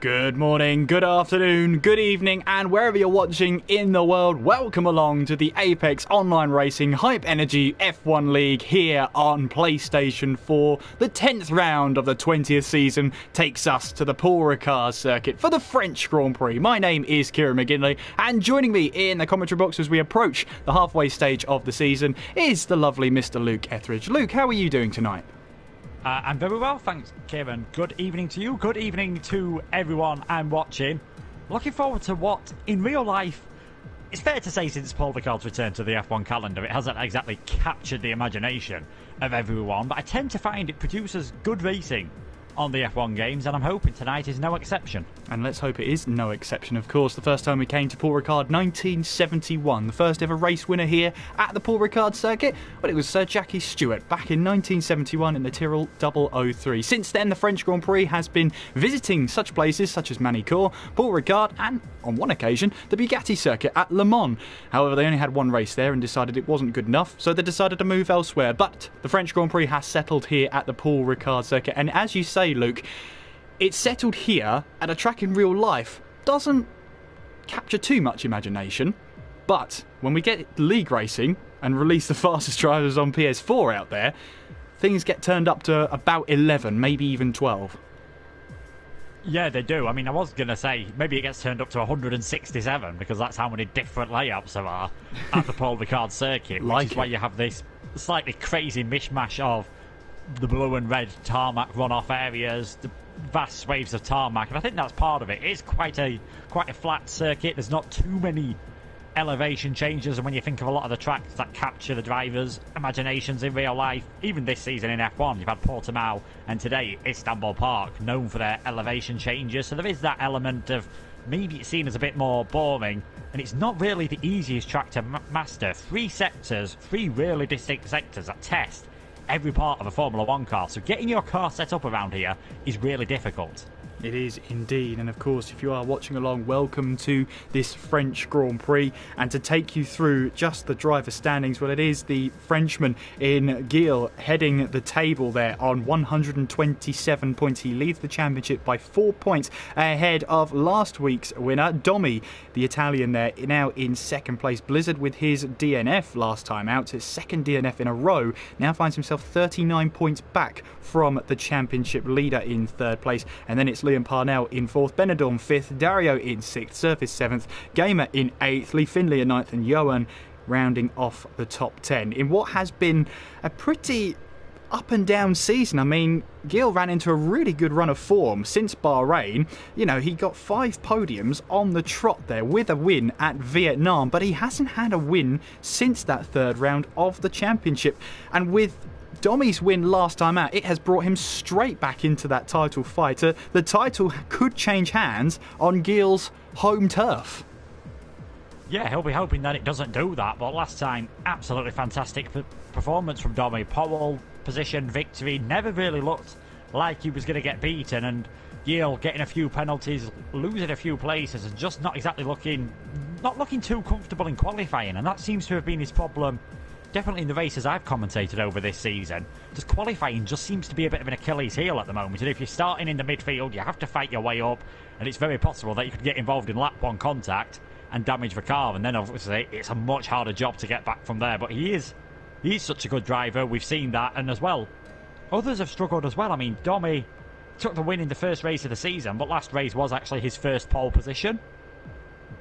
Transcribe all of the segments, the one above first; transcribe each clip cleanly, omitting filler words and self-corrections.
Good morning, good afternoon, good evening, and wherever you're watching in the world, welcome along to the Apex Online Racing Hype Energy F1 League here on PlayStation 4. The 10th round of the 20th season takes us to the Paul Ricard circuit for the French Grand Prix. My name is Kieran McGinley, and joining me in the commentary box as we approach the halfway stage of the season is the lovely Mr. Luke Etheridge. Luke, how are you doing tonight? I'm very well, thanks, Kieran. Good evening to you. Good evening to everyone I'm watching. Looking forward to what, in real life, it's fair to say since Paul Ricard's return to the F1 calendar, it hasn't exactly captured the imagination of everyone, but I tend to find it produces good racing on the F1 games, and I'm hoping tonight is no exception. And let's hope it is no exception, of course. The first time we came to Paul Ricard, 1971. The first ever race winner here at the Paul Ricard circuit, well, it was Sir Jackie Stewart back in 1971 in the Tyrrell 003. Since then, the French Grand Prix has been visiting such places such as Monaco, Paul Ricard, and, on one occasion, the Bugatti circuit at Le Mans. However, they only had one race there and decided it wasn't good enough, so they decided to move elsewhere. But the French Grand Prix has settled here at the Paul Ricard circuit, and as you say, Luke, it's settled here at a track in real life. Doesn't capture too much imagination, but when we get league racing and release the fastest drivers on PS4 out there, things get turned up to about 11, maybe even 12. Yeah, they do. I mean, I was going to say, maybe it gets turned up to 167, because that's how many different layups there are at the Paul Ricard circuit, which is why you have this slightly crazy mishmash of the blue and red tarmac runoff areas, the vast swathes of tarmac, and I think that's part of it. It's quite a flat circuit. There's not too many elevation changes, and when you think of a lot of the tracks that capture the drivers' imaginations in real life, even this season in F1, you've had Portimao and today Istanbul Park, known for their elevation changes, so there is that element of maybe it's seen as a bit more boring, and it's not really the easiest track to master. Three really distinct sectors that test every part of a Formula 1 car, so getting your car set up around here is really difficult. It is indeed, and of course, if you are watching along, welcome to this French Grand Prix, and to take you through just the driver standings, well, it is the Frenchman in Gilles heading the table there on 127 points. He leads the championship by 4 points ahead of last week's winner, Domi, the Italian there, now in second place. Blizzard with his DNF last time out, his second DNF in a row, now finds himself 39 points back from the championship leader in third place, and then it's Liam Parnell in fourth, Benidorm fifth, Dario in sixth, Surface seventh, Gamer in eighth, Lee Finley in ninth, and Johan rounding off the top 10 in what has been a pretty up and down season. I mean, Gil ran into a really good run of form since Bahrain. You know, he got 5 podiums on the trot there with a win at Vietnam, but he hasn't had a win since that third round of the championship, and with Domi's win last time out, it has brought him straight back into that title fight. The title could change hands on Gilles' home turf. Yeah, he'll be hoping that it doesn't do that, but last time, absolutely fantastic performance from Domi. Pole position victory, never really looked like he was going to get beaten, and Gilles getting a few penalties, losing a few places, and just not looking too comfortable in qualifying, and that seems to have been his problem. Definitely in the races I've commentated over this season, just qualifying just seems to be a bit of an Achilles heel at the moment. And if you're starting in the midfield, you have to fight your way up, and it's very possible that you could get involved in lap 1 contact and damage the car, and then obviously it's a much harder job to get back from there. But he's such a good driver, we've seen that, and as well, others have struggled as well. I mean, Domi took the win in the first race of the season, but last race was actually his first pole position.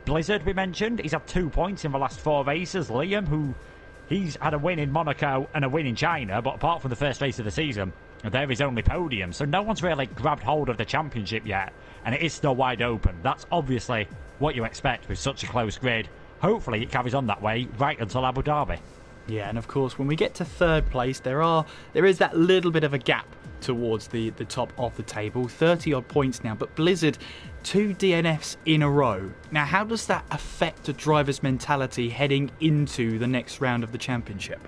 Blizzard, we mentioned, he's had 2 points in the last 4 races. Liam, he's had a win in Monaco and a win in China, but apart from the first race of the season, they're his only podium. So no one's really grabbed hold of the championship yet, and it is still wide open. That's obviously what you expect with such a close grid. Hopefully it carries on that way right until Abu Dhabi. Yeah, and of course, when we get to third place, there is that little bit of a gap towards the top of the table. 30-odd points now, but Blizzard, 2 DNFs in a row. Now, how does that affect a driver's mentality heading into the next round of the championship?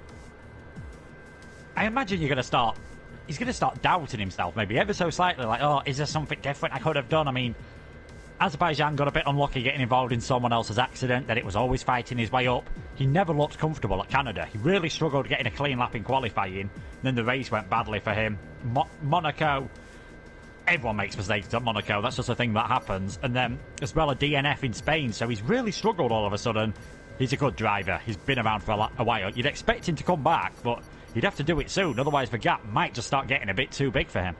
I imagine he's going to start doubting himself, maybe ever so slightly, like, oh, is there something different I could have done? I mean, Azerbaijan got a bit unlucky getting involved in someone else's accident, that it was always fighting his way up. He never looked comfortable at Canada. He really struggled getting a clean lap in qualifying. Then the race went badly for him. Monaco, everyone makes mistakes at Monaco. That's just a thing that happens. And then, as well, a DNF in Spain. So he's really struggled all of a sudden. He's a good driver. He's been around for a while. You'd expect him to come back, but he'd have to do it soon. Otherwise, the gap might just start getting a bit too big for him.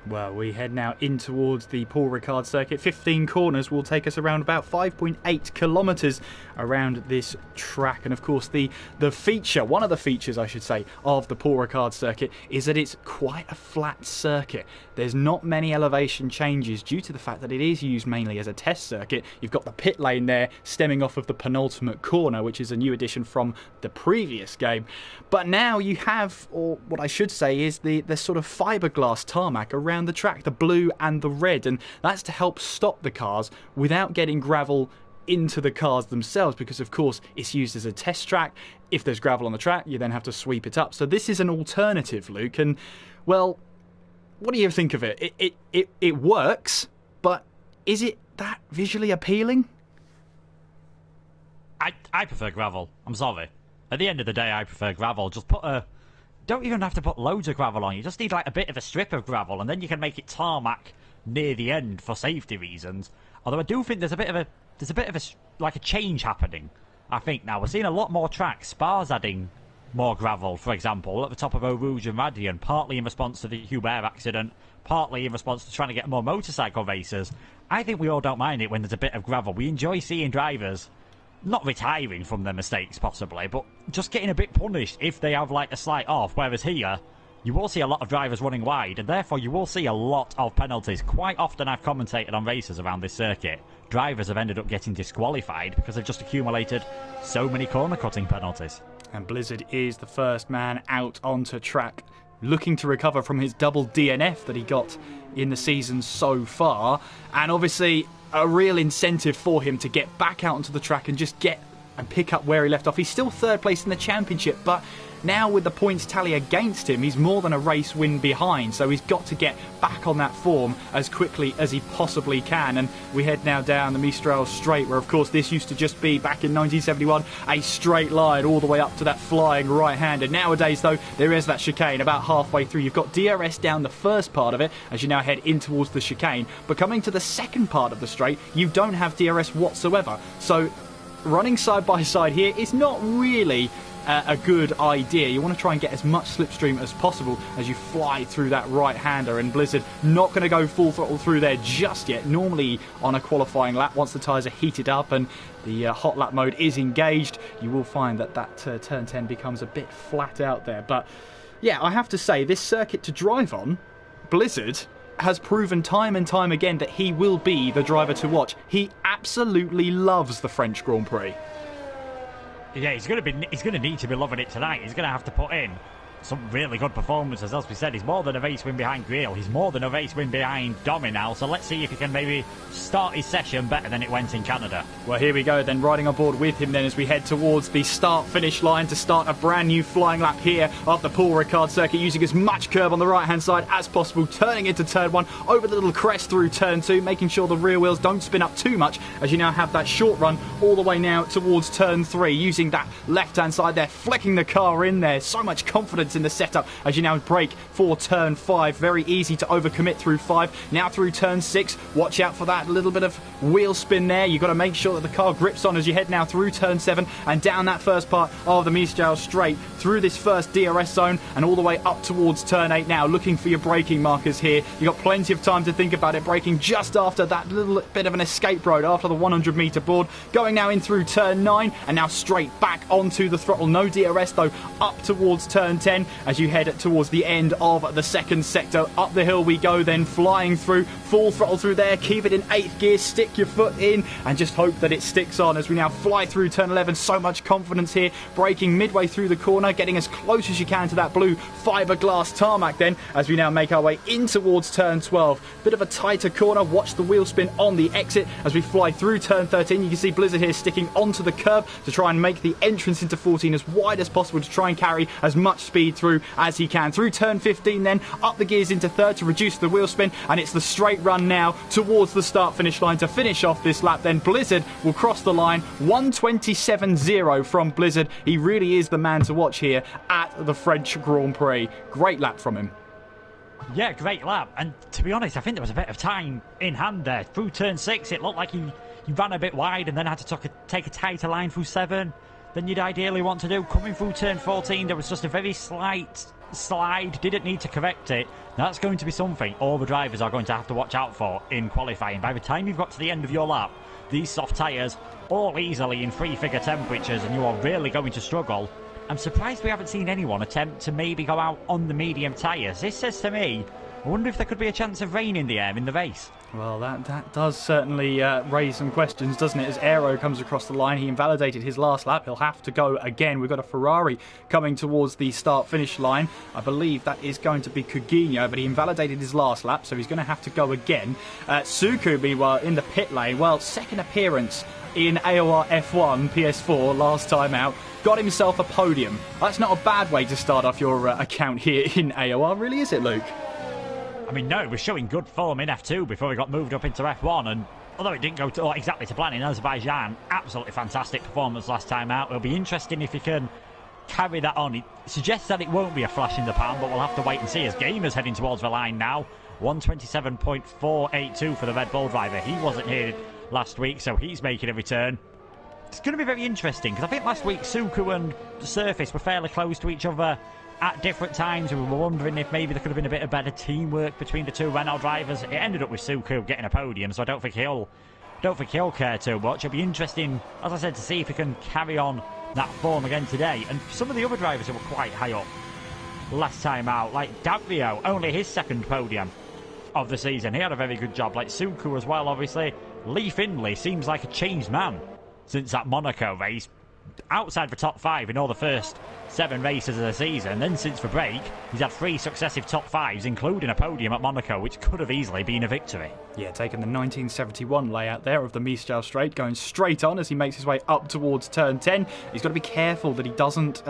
Well, we head now in towards the Paul Ricard circuit. 15 corners will take us around about 5.8 kilometres around this track. And of course, the feature, one of the features, I should say, of the Paul Ricard circuit is that it's quite a flat circuit. There's not many elevation changes due to the fact that it is used mainly as a test circuit. You've got the pit lane there stemming off of the penultimate corner, which is a new addition from the previous game. But now you have, or what I should say is the sort of fiberglass tarmac around the track, the blue and the red, and that's to help stop the cars without getting gravel into the cars themselves, because of course it's used as a test track. If there's gravel on the track, you then have to sweep it up. So this is an alternative, Luke, and well, what do you think of it? It works, but is it that visually appealing? I prefer gravel. I'm sorry. At the end of the day, I prefer gravel. Just put a... Don't even have to put loads of gravel on. You just need like a bit of a strip of gravel, and then you can make it tarmac near the end for safety reasons. Although I do think there's a bit of a like a change happening. I think now we're seeing a lot more tracks. Spa's adding more gravel, for example, at the top of Eau Rouge and Radion, partly in response to the Hubert accident, partly in response to trying to get more motorcycle races. I think we all don't mind it when there's a bit of gravel. We enjoy seeing drivers not retiring from their mistakes, possibly, but just getting a bit punished if they have, like, a slight off. Whereas here, you will see a lot of drivers running wide, and therefore you will see a lot of penalties. Quite often I've commentated on races around this circuit. Drivers have ended up getting disqualified because they've just accumulated so many corner-cutting penalties. And Blizzard is the first man out onto track, looking to recover from his double DNF that he got in the season so far. And obviously a real incentive for him to get back out onto the track and just get and pick up where he left off. He's still third place in the championship, but now with the points tally against him, he's more than a race win behind, so he's got to get back on that form as quickly as he possibly can. And we head now down the Mistral Straight, where of course this used to just be, back in 1971, a straight line all the way up to that flying right-hander. Nowadays though, there is that chicane about halfway through. You've got DRS down the first part of it as you now head in towards the chicane, but coming to the second part of the straight, you don't have DRS whatsoever. So running side by side here is not really a good idea. You want to try and get as much slipstream as possible as you fly through that right-hander, and Blizzard not going to go full throttle through there just yet. Normally on a qualifying lap, once the tyres are heated up and the hot lap mode is engaged, you will find that turn 10 becomes a bit flat out there. But yeah, I have to say, this circuit to drive on, Blizzard has proven time and time again that he will be the driver to watch. He absolutely loves the French Grand Prix. Yeah, he's going to need to be loving it tonight. He's going to have to put in some really good performances. As we said, he's more than a race win behind Griel. He's more than a race win behind Domi now. So let's see if he can maybe start his session better than it went in Canada. Well, here we go then, riding on board with him then as we head towards the start-finish line to start a brand new flying lap here of the Paul Ricard circuit, using as much curb on the right-hand side as possible, turning into turn 1, over the little crest through turn 2, making sure the rear wheels don't spin up too much as you now have that short run all the way now towards turn 3, using that left-hand side there, flicking the car in there. So much confidence in the setup as you now brake for turn 5. Very easy to overcommit through 5. Now through turn 6, watch out for that little bit of wheel spin there. You've got to make sure that the car grips on as you head now through turn 7 and down that first part of the Mistral Straight, through this first DRS zone and all the way up towards turn 8 now, looking for your braking markers here. You've got plenty of time to think about it, braking just after that little bit of an escape road after the 100 metre board. Going now in through turn 9 and now straight back onto the throttle. No DRS though, up towards turn 10 as you head towards the end of the second sector. Up the hill we go then, flying through, full throttle through there, keep it in 8th gear, stick your foot in and just hope that it sticks on as we now fly through turn 11. So much confidence here, braking midway through the corner, getting as close as you can to that blue fiberglass tarmac then as we now make our way in towards turn 12. Bit of a tighter corner, watch the wheel spin on the exit as we fly through turn 13. You can see Blizzard here sticking onto the curb to try and make the entrance into 14 as wide as possible to try and carry as much speed through as he can. Through turn 15 then, up the gears into third to reduce the wheel spin, and it's the straight run now towards the start finish line to finish off this lap. Then Blizzard will cross the line. 1:27.0 from Blizzard. He really is the man to watch here at the French Grand Prix. Great lap from him. Yeah, great lap. And to be honest, I think there was a bit of time in hand there. Through turn 6, it looked like he ran a bit wide and then had to take a tighter line through 7 than you'd ideally want to do. Coming through turn 14, there was just a very slight slide. Didn't need to correct it. That's going to be something all the drivers are going to have to watch out for in qualifying. By the time you've got to the end of your lap, these soft tyres all easily in 3-figure temperatures and you are really going to struggle. I'm surprised we haven't seen anyone attempt to maybe go out on the medium tyres. This says to me, I wonder if there could be a chance of rain in the air in the race. Well, that does certainly raise some questions, doesn't it? As Aero comes across the line, he invalidated his last lap. He'll have to go again. We've got a Ferrari coming towards the start-finish line. I believe that is going to be Coutinho, but he invalidated his last lap, so he's going to have to go again. Suku, meanwhile, in the pit lane. Well, second appearance in AOR F1 PS4 last time out. Got himself a podium. That's not a bad way to start off your account here in AOR, really, is it, Luke? I mean, no, it was showing good form in F2 before he got moved up into F1, and although it didn't go exactly to plan in Azerbaijan, absolutely fantastic performance last time out. It'll be interesting if he can carry that on. He suggests that it won't be a flash in the pan, but we'll have to wait and see as Gamer's heading towards the line now. 127.482 for the Red Bull driver. He wasn't here last week, so he's making a return. It's going to be very interesting, because I think last week Suku and the Surface were fairly close to each other at different times. We were wondering if maybe there could have been a bit of better teamwork between the two Renault drivers. It ended up with Suku getting a podium, so I don't think he'll care too much. It'll be interesting, as I said, to see if he can carry on that form again today. And some of the other drivers who were quite high up last time out, like Davrio, only his second podium of the season. He had a very good job, like Suku as well, obviously. Lee Finley seems like a changed man since that Monaco race. Outside the top 5 in all the first 7 races of the season. Then since the break, he's had 3 successive top 5s, including a podium at Monaco, which could have easily been a victory. Yeah, taking the 1971 layout there of the Mistral Straight, going straight on as he makes his way up towards turn 10. He's got to be careful that he doesn't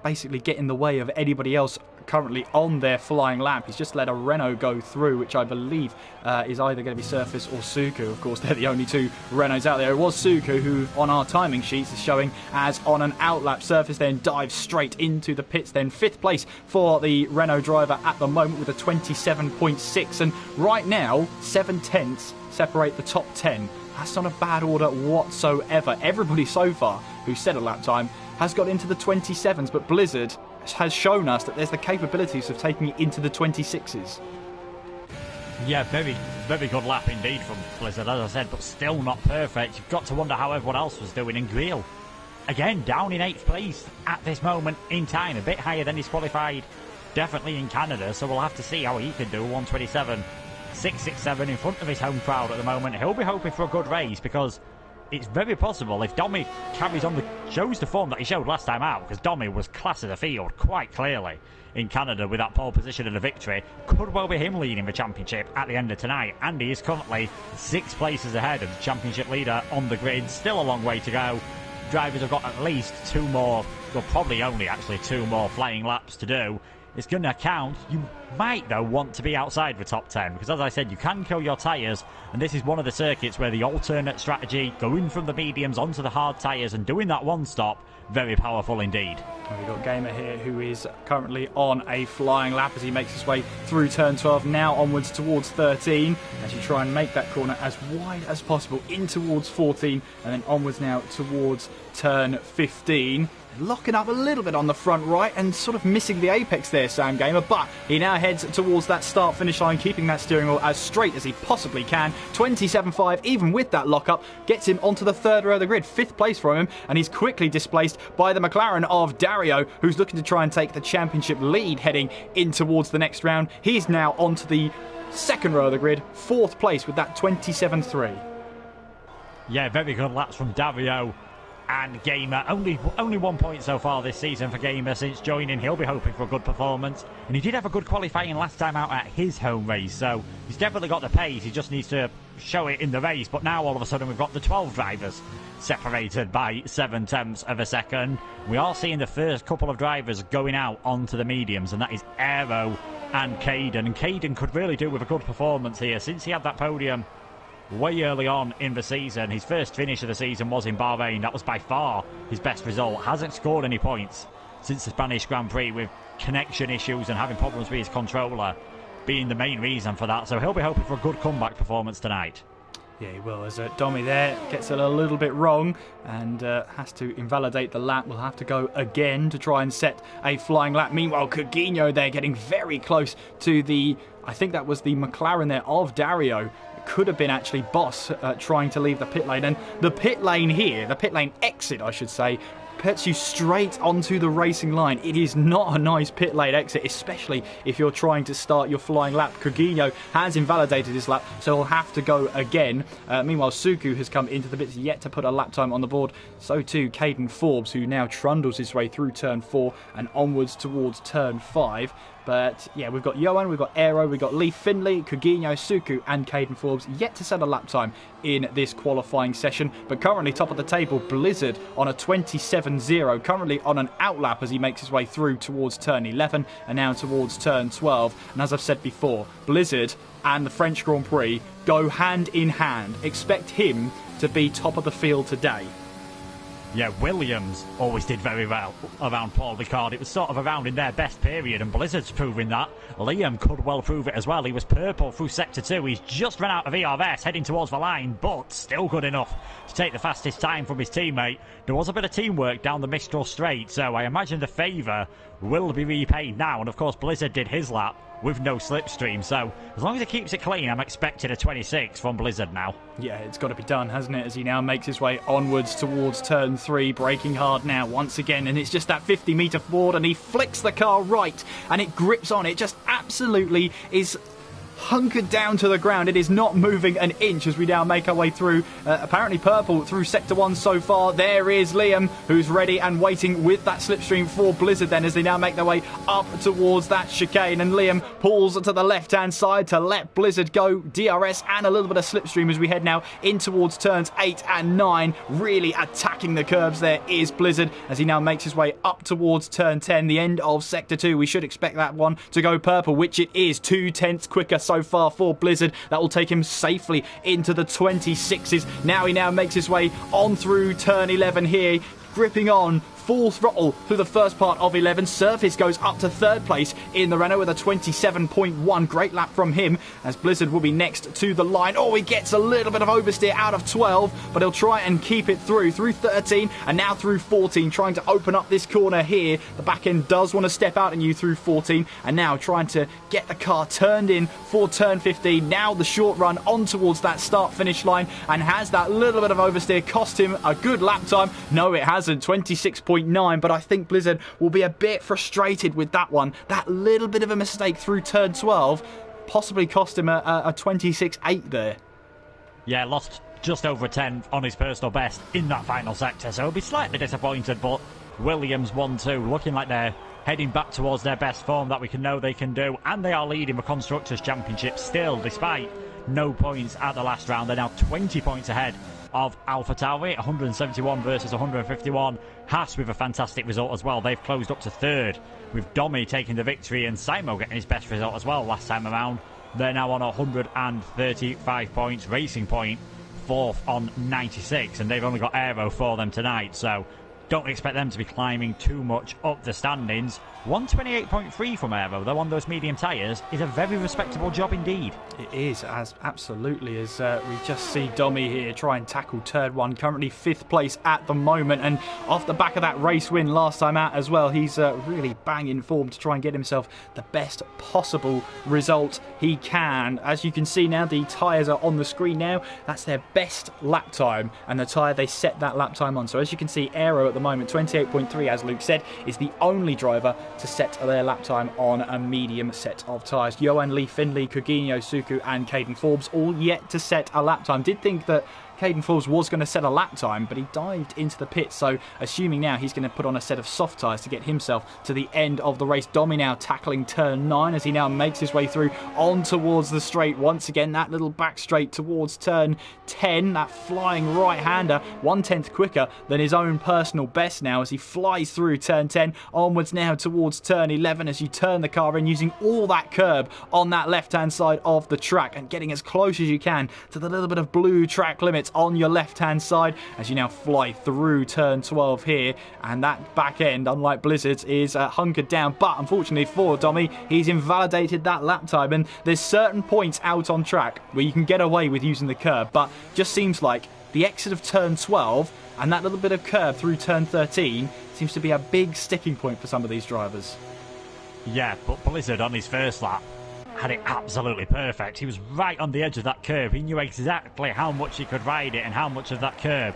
basically get in the way of anybody else currently on their flying lap. He's just let a Renault go through, which I believe is either going to be Surface or Suku. Of course, they're the only 2 Renaults out there. It was Suku who, on our timing sheets, is showing as on an outlap. Surface then dives straight into the pits. Then 5th place for the Renault driver at the moment with a 27.6. And right now, 7 tenths separate the top 10. That's not a bad order whatsoever. Everybody so far who said a lap time has got into the 27s, but Blizzard has shown us that there's the capabilities of taking it into the 26s. Yeah, very, very good lap indeed from Blizzard, as I said, but still not perfect. You've got to wonder how everyone else was doing. And Griel, again, down in 8th place at this moment in time, a bit higher than he's qualified, definitely in Canada, so we'll have to see how he can do. 127.667 in front of his home crowd at the moment. He'll be hoping for a good race, because it's very possible if Domi carries on shows the form that he showed last time out, because Domi was class of the field quite clearly in Canada with that pole position and a victory. Could well be him leading the championship at the end of tonight, and he is currently 6 places ahead of the championship leader on the grid. Still a long way to go. Drivers have got at least 2 more, well, probably only actually 2 more flying laps to do. It's going to count. You might, though, want to be outside the top 10, because, as I said, you can kill your tyres, and this is one of the circuits where the alternate strategy, going from the mediums onto the hard tyres and doing that one stop, very powerful indeed. We've got Gamer here, who is currently on a flying lap as he makes his way through turn 12, now onwards towards 13, as you try and make that corner as wide as possible in towards 14, and then onwards now towards turn 15. Locking up a little bit on the front right and sort of missing the apex there, Sam Gamer, but he now heads towards that start-finish line, keeping that steering wheel as straight as he possibly can. 27.5, even with that lock-up, gets him onto the 3rd row of the grid, 5th place from him, and he's quickly displaced by the McLaren of Dario, who's looking to try and take the championship lead heading in towards the next round. He's now onto the 2nd row of the grid, 4th place with that 27.3. Yeah, very good laps from Dario and Gamer. Only 1 point so far this season for Gamer since joining. He'll be hoping for a good performance, and he did have a good qualifying last time out at his home race, so he's definitely got the pace. He just needs to show it in the race. But now all of a sudden we've got the 12 drivers separated by 7 tenths of a second. We are seeing the first couple of drivers going out onto the mediums, and that is Aero and Caden. And Caden could really do with a good performance here since he had that podium way early on in the season. His first finish of the season was in Bahrain. That was by far his best result. Hasn't scored any points since the Spanish Grand Prix, with connection issues and having problems with his controller. being the main reason for that. So he'll be hoping for a good comeback performance tonight. Yeah, he will, as Domi there gets it a little bit wrong and has to invalidate the lap. We'll have to go again to try and set a flying lap. Meanwhile, Coutinho there getting very close to the, I think that was the McLaren there of Dario. Could have been actually Boss trying to leave the pit lane. And the pit lane here, the pit lane exit, I should say, puts you straight onto the racing line. It is not a nice pit lane exit, especially if you're trying to start your flying lap. Coutinho has invalidated his lap, so he'll have to go again. Meanwhile, Suku has come into the pits, yet to put a lap time on the board. So too Caden Forbes, who now trundles his way through turn 4 and onwards towards turn 5. But yeah, we've got Johan, we've got Aero, we've got Lee Finley, Coutinho, Suku and Caden Forbes yet to set a lap time in this qualifying session. But currently top of the table, Blizzard on a 27.0, currently on an outlap as he makes his way through towards turn 11 and now towards turn 12. And as I've said before, Blizzard and the French Grand Prix go hand in hand. Expect him to be top of the field today. Yeah, Williams always did very well around Paul Ricard. It was sort of around in their best period, and Blizzard's proving that. Liam could well prove it as well. He was purple through Sector 2. He's just run out of ERS, heading towards the line, but still good enough to take the fastest time from his teammate. There was a bit of teamwork down the Mistral Straight, so I imagine the favour will be repaid now. And of course, Blizzard did his lap with no slipstream, so as long as he keeps it clean, I'm expecting a 26 from Blizzard now. Yeah, it's got to be done, hasn't it, as he now makes his way onwards towards turn 3, braking hard now once again, and it's just that 50-metre forward, and he flicks the car right, and it grips on. It just absolutely is hunkered down to the ground. It is not moving an inch as we now make our way through, apparently purple, through Sector 1 so far. There is Liam, who's ready and waiting with that slipstream for Blizzard then as they now make their way up towards that chicane. And Liam pulls to the left-hand side to let Blizzard go. DRS and a little bit of slipstream as we head now in towards turns 8 and 9. Really attacking the curbs there is Blizzard as he now makes his way up towards turn 10, the end of Sector 2. We should expect that one to go purple, which it is. 2/10 quicker so far for Blizzard. That will take him safely into the 26s. Now he makes his way on through turn 11 here, gripping on full throttle through the first part of 11. Surface goes up to third place in the Renault with a 27.1. Great lap from him as Blizzard will be next to the line. Oh, he gets a little bit of oversteer out of 12, but he'll try and keep it through 13 and now through 14, trying to open up this corner here. The back end does want to step out and you through 14, and now trying to get the car turned in for turn 15. Now the short run on towards that start-finish line, and has that little bit of oversteer cost him a good lap time? No, it hasn't. 26.9, but I think Blizzard will be a bit frustrated with that one. That little bit of a mistake through turn 12 possibly cost him a 26.8 there. Yeah, lost just over 10 on his personal best in that final sector, so he'll be slightly disappointed, but Williams 1-2, looking like they're heading back towards their best form that we can know they can do, and they are leading the Constructors' Championship still, despite no points at the last round. They're now 20 points ahead of AlphaTauri, 171 versus 151. Haas with a fantastic result as well. They've closed up to third, with Domi taking the victory and Simo getting his best result as well last time around. They're now on 135 points. Racing Point fourth on 96, and they've only got Aero for them tonight, so don't expect them to be climbing too much up the standings. 128.3 from Aero, though, on those medium tyres, is a very respectable job indeed. It is, as absolutely, as we just see Domi here try and tackle turn 1, currently 5th place at the moment, and off the back of that race win last time out as well, he's really banging form to try and get himself the best possible result he can. As you can see now, the tyres are on the screen now. That's their best lap time, and the tyre they set that lap time on. So as you can see, Aero at the moment, 28.3, as Luke said, is the only driver to set their lap time on a medium set of tyres. Johan, Lee Finley, Coutinho, Suku and Caden Forbes all yet to set a lap time. Did think that Caden Forbes was going to set a lap time, but he dived into the pit, so assuming now he's going to put on a set of soft tyres to get himself to the end of the race. Domi now tackling turn 9 as he now makes his way through on towards the straight. Once again, that little back straight towards turn 10, that flying right-hander, 1/10 quicker than his own personal best now as he flies through turn 10, onwards now towards turn 11 as you turn the car in using all that curb on that left-hand side of the track and getting as close as you can to the little bit of blue track limits limits on your left-hand side as you now fly through turn 12 here. And that back end, unlike Blizzard's, is hunkered down. But unfortunately for Domi, he's invalidated that lap time. And there's certain points out on track where you can get away with using the curb. But just seems like the exit of turn 12 and that little bit of curb through turn 13 seems to be a big sticking point for some of these drivers. Yeah, but Blizzard on his first lap had it absolutely perfect. He was right on the edge of that curb. He knew exactly how much he could ride it and how much of that curb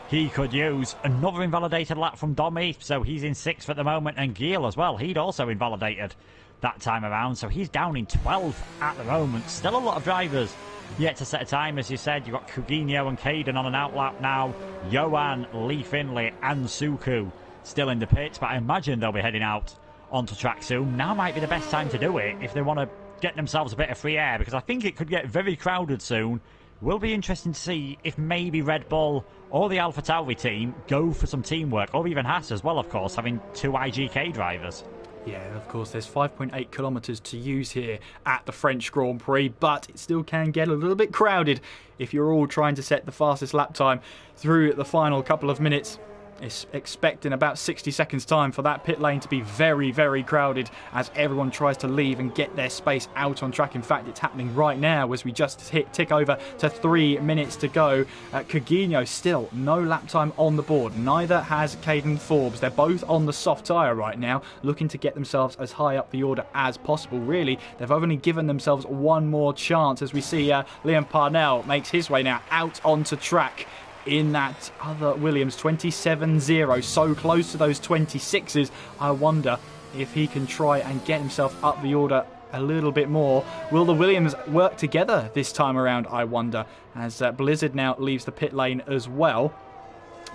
he could use. Another invalidated lap from Domi, so he's in 6th at the moment, and Gil as well. He'd also invalidated that time around, so he's down in 12th at the moment. Still a lot of drivers yet to set a time, as you said. You've got Coutinho and Caden on an outlap now. Johan, Lee Finley and Suku still in the pits, but I imagine they'll be heading out onto track soon. Now might be the best time to do it if they want to get themselves a bit of free air, because I think it could get very crowded soon. Will be interesting to see if maybe Red Bull or the AlphaTauri team go for some teamwork, or even Haas as well, of course, having 2 IGK drivers. Yeah, of course, there's 5.8 kilometres to use here at the French Grand Prix, but it still can get a little bit crowded if you're all trying to set the fastest lap time through the final couple of minutes. It's expecting about 60 seconds time for that pit lane to be very, very crowded as everyone tries to leave and get their space out on track. In fact, it's happening right now as we just tick over to 3 minutes to go. Coutinho still no lap time on the board. Neither has Caden Forbes. They're both on the soft tyre right now, looking to get themselves as high up the order as possible. Really, they've only given themselves one more chance as we see Liam Parnell makes his way now out onto track in that other Williams 27.0, so close to those 26s. I wonder if he can try and get himself up the order a little bit more. Will the Williams work together this time around, I wonder, as Blizzard now leaves the pit lane as well.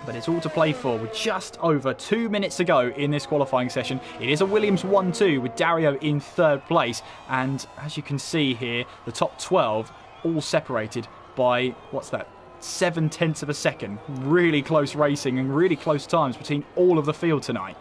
But it's all to play for with just over 2 minutes to go in this qualifying session. It is a Williams 1-2 with Dario in 3rd place. And as you can see here, the top 12 all separated by, what's that, 0.7 of a second. Really close racing and really close times between all of the field tonight.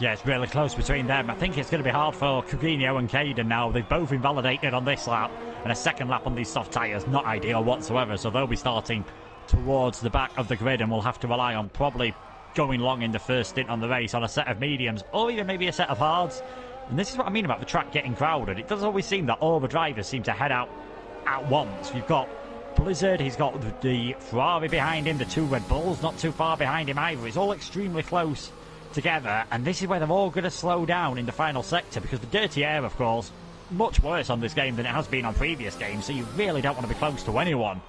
Yeah, it's really close between them. I think it's going to be hard for Coutinho and Caden now. They've both invalidated on this lap, and a second lap on these soft tyres, not ideal whatsoever. So they'll be starting towards the back of the grid, and we'll have to rely on probably going long in the first stint on the race on a set of mediums, or even maybe a set of hards. And this is what I mean about the track getting crowded. It does always seem that all the drivers seem to head out at once. You've got Blizzard, he's got the Ferrari behind him, the 2 Red Bulls not too far behind him either. It's all extremely close together, and this is where they're all going to slow down in the final sector, because the dirty air, of course, much worse on this game than it has been on previous games, so you really don't want to be close to anyone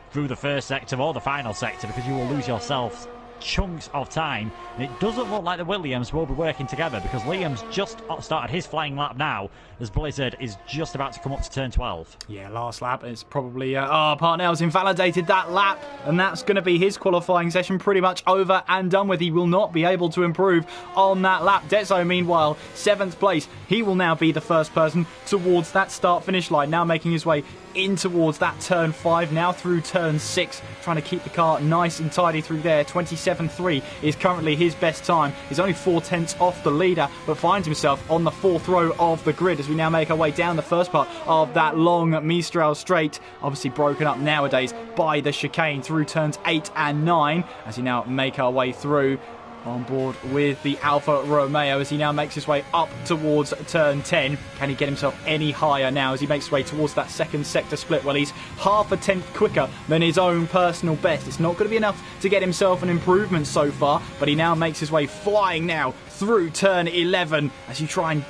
through the first sector or the final sector, because you will lose yourself chunks of time. And it doesn't look like the Williams will be working together, because Liam's just started his flying lap now as Blizzard is just about to come up to turn 12. Yeah, last lap is probably Parnell's invalidated that lap, and that's going to be his qualifying session pretty much over and done with. He will not be able to improve on that lap. Dezo, meanwhile, 7th place. He will now be the first person towards that start finish line, now making his way in towards that turn 5, now through turn 6, trying to keep the car nice and tidy through there. 27.3 is currently his best time. He's only 0.4 off the leader, but finds himself on the 4th row of the grid as we now make our way down the first part of that long Mistral straight, obviously broken up nowadays by the chicane through turns 8 and 9, as we now make our way through on board with the Alfa Romeo as he now makes his way up towards turn 10. Can he get himself any higher now as he makes his way towards that second sector split? Well, he's half a tenth quicker than his own personal best. It's not going to be enough to get himself an improvement so far, but he now makes his way flying now through turn 11 as you try and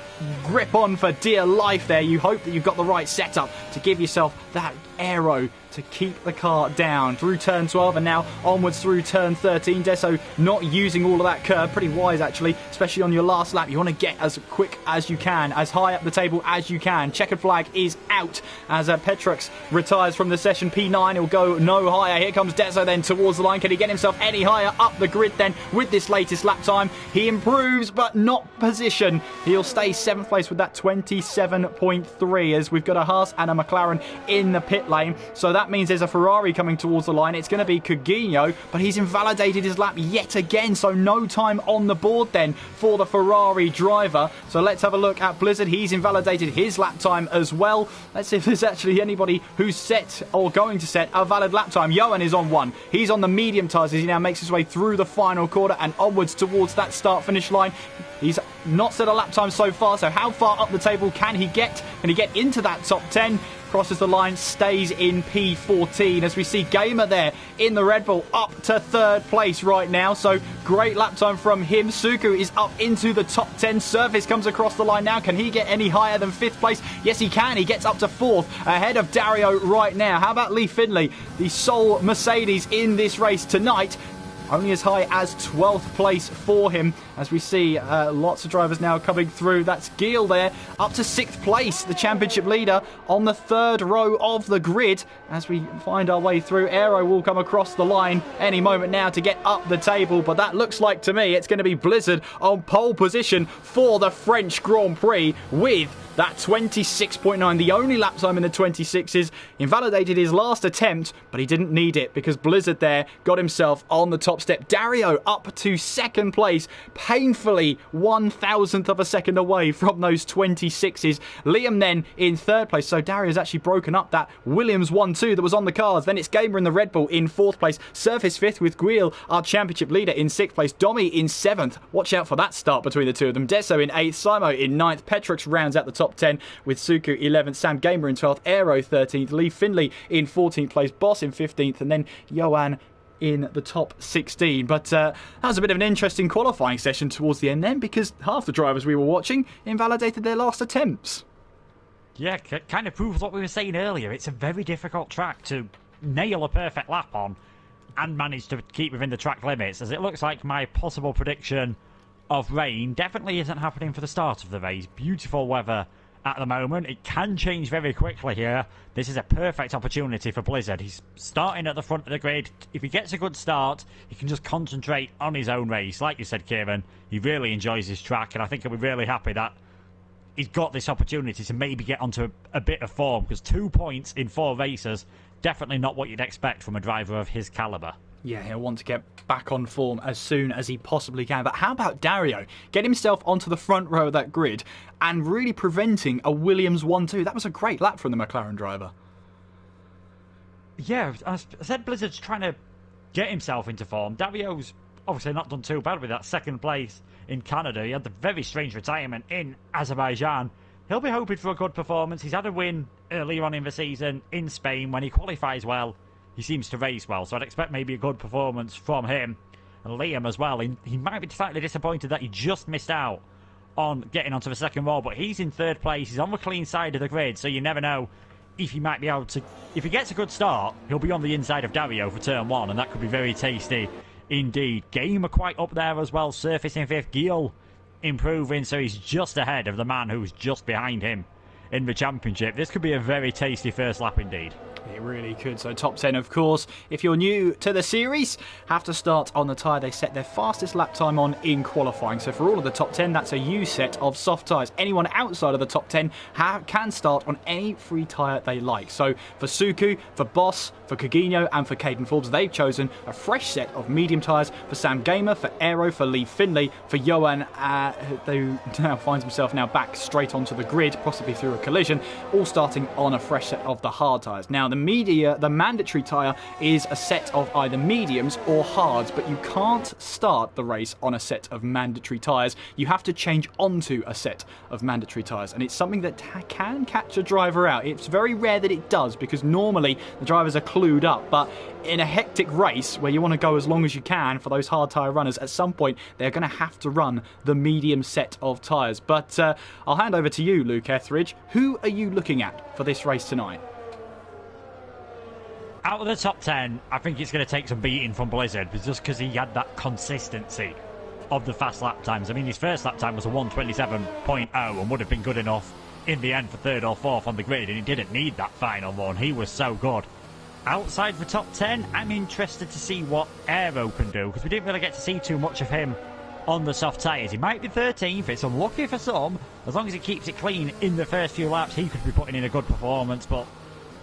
grip on for dear life there. You hope that you've got the right setup to give yourself that aero to keep the car down through turn 12 and now onwards through turn 13. Deso not using all of that curve. Pretty wise actually, especially on your last lap. You want to get as quick as you can, as high up the table as you can. Checkered flag is out as Petrux retires from the session. P9 will go no higher. Here comes Deso then towards the line. Can he get himself any higher up the grid then with this latest lap time? He improves but not position. He'll stay 7th place with that 27.3, as we've got a Haas and a McLaren in the pit lane. So that means there's a Ferrari coming towards the line. It's going to be Coutinho, but he's invalidated his lap yet again, so no time on the board then for the Ferrari driver. So let's have a look at Blizzard. He's invalidated his lap time as well. Let's see if there's actually anybody who's set or going to set a valid lap time. Johan is on 1. He's on the medium tyres as he now makes his way through the final quarter and onwards towards that start-finish line. He's not set a lap time so far, so how far up the table can he get? Can he get into that top 10? Crosses the line, stays in P14 as we see Gamer there in the Red Bull up to 3rd place right now. So great lap time from him. Suku is up into the top 10. Surface comes across the line now. Can he get any higher than 5th place? Yes, he can. He gets up to 4th ahead of Dario right now. How about Lee Finley, the sole Mercedes in this race tonight? Only as high as 12th place for him, as we see lots of drivers now coming through. That's Gil there, up to 6th place, the championship leader on the 3rd row of the grid. As we find our way through, Aero will come across the line any moment now to get up the table, but that looks like to me it's going to be Blizzard on pole position for the French Grand Prix with that 26.9, the only lap time in the 26s. Invalidated his last attempt, but he didn't need it because Blizzard there got himself on the top step. Dario up to 2nd place, painfully 1,000th of a second away from those 26s. Liam then in 3rd place, so Dario's actually broken up that Williams 1-2 that was on the cards. Then it's Gamer in the Red Bull in 4th place. Surface 5th with Guil, our championship leader, in 6th place. Domi in 7th. Watch out for that start between the two of them. Deso in 8th, Simo in 9th. Petrux rounds out the top 10 with Suku 11th, Sam Gamer in 12th, Aero 13th, Lee Finley in 14th place, Boss in 15th, and then Johan in the top 16. But that was a bit of an interesting qualifying session towards the end then, because half the drivers we were watching invalidated their last attempts. Yeah, kind of proves what we were saying earlier. It's a very difficult track to nail a perfect lap on and manage to keep within the track limits, as it looks like my possible prediction of rain definitely isn't happening for the start of the race. Beautiful weather at the moment. It can change very quickly here. This is a perfect opportunity for Blizzard. He's starting at the front of the grid. If he gets a good start, he can just concentrate on his own race. Like you said, Kieran, he really enjoys his track, and I think he'll be really happy that he's got this opportunity to maybe get onto a bit of form, because 2 points in 4 races, definitely not what you'd expect from a driver of his calibre. Yeah, he'll want to get back on form as soon as he possibly can. But how about Dario? Get himself onto the front row of that grid and really preventing a Williams 1-2. That was a great lap from the McLaren driver. Yeah, as I said, Blizzard's trying to get himself into form. Dario's obviously not done too bad with that 2nd place in Canada. He had the very strange retirement in Azerbaijan. He'll be hoping for a good performance. He's had a win earlier on in the season in Spain. When he qualifies well, he seems to race well, so I'd expect maybe a good performance from him. And Liam as well. He might be slightly disappointed that he just missed out on getting onto the 2nd row, but he's in 3rd place. He's on the clean side of the grid, so you never know if he might be able to... If he gets a good start, he'll be on the inside of Dario for turn 1, and that could be very tasty indeed. Gamer quite up there as well. Surface in 5th. Gil improving, so he's just ahead of the man who's just behind him in the championship. This could be a very tasty first lap indeed. It really could. So top 10, of course, if you're new to the series, have to start on the tyre they set their fastest lap time on in qualifying. So for all of the top 10, that's a U set of soft tyres. Anyone outside of the top 10 can start on any free tyre they like. So for Suku, for Boss, for Coutinho and for Caden Forbes, they've chosen a fresh set of medium tyres. For Sam Gamer, for Aero, for Lee Finley, for Johan, who now finds himself now back straight onto the grid, possibly through a collision, all starting on a fresh set of the hard tyres. Now, the mandatory tyre is a set of either mediums or hards, but you can't start the race on a set of mandatory tyres. You have to change onto a set of mandatory tyres, and it's something that can catch a driver out. It's very rare that it does, because normally the drivers are clued up, but in a hectic race where you want to go as long as you can for those hard tyre runners, at some point they're going to have to run the medium set of tyres. But I'll hand over to you, Luke Etheridge. Who are you looking at for this race tonight? Out of the top 10, I think it's going to take some beating from Blizzard, just because he had that consistency of the fast lap times. I mean, his first lap time was a 1:27.0 and would have been good enough in the end for 3rd or 4th on the grid, and he didn't need that final one. He was so good. Outside the top 10, I'm interested to see what Aero can do, because we didn't really get to see too much of him on the soft tyres. He might be 13th, it's unlucky for some. As long as he keeps it clean in the first few laps, he could be putting in a good performance. But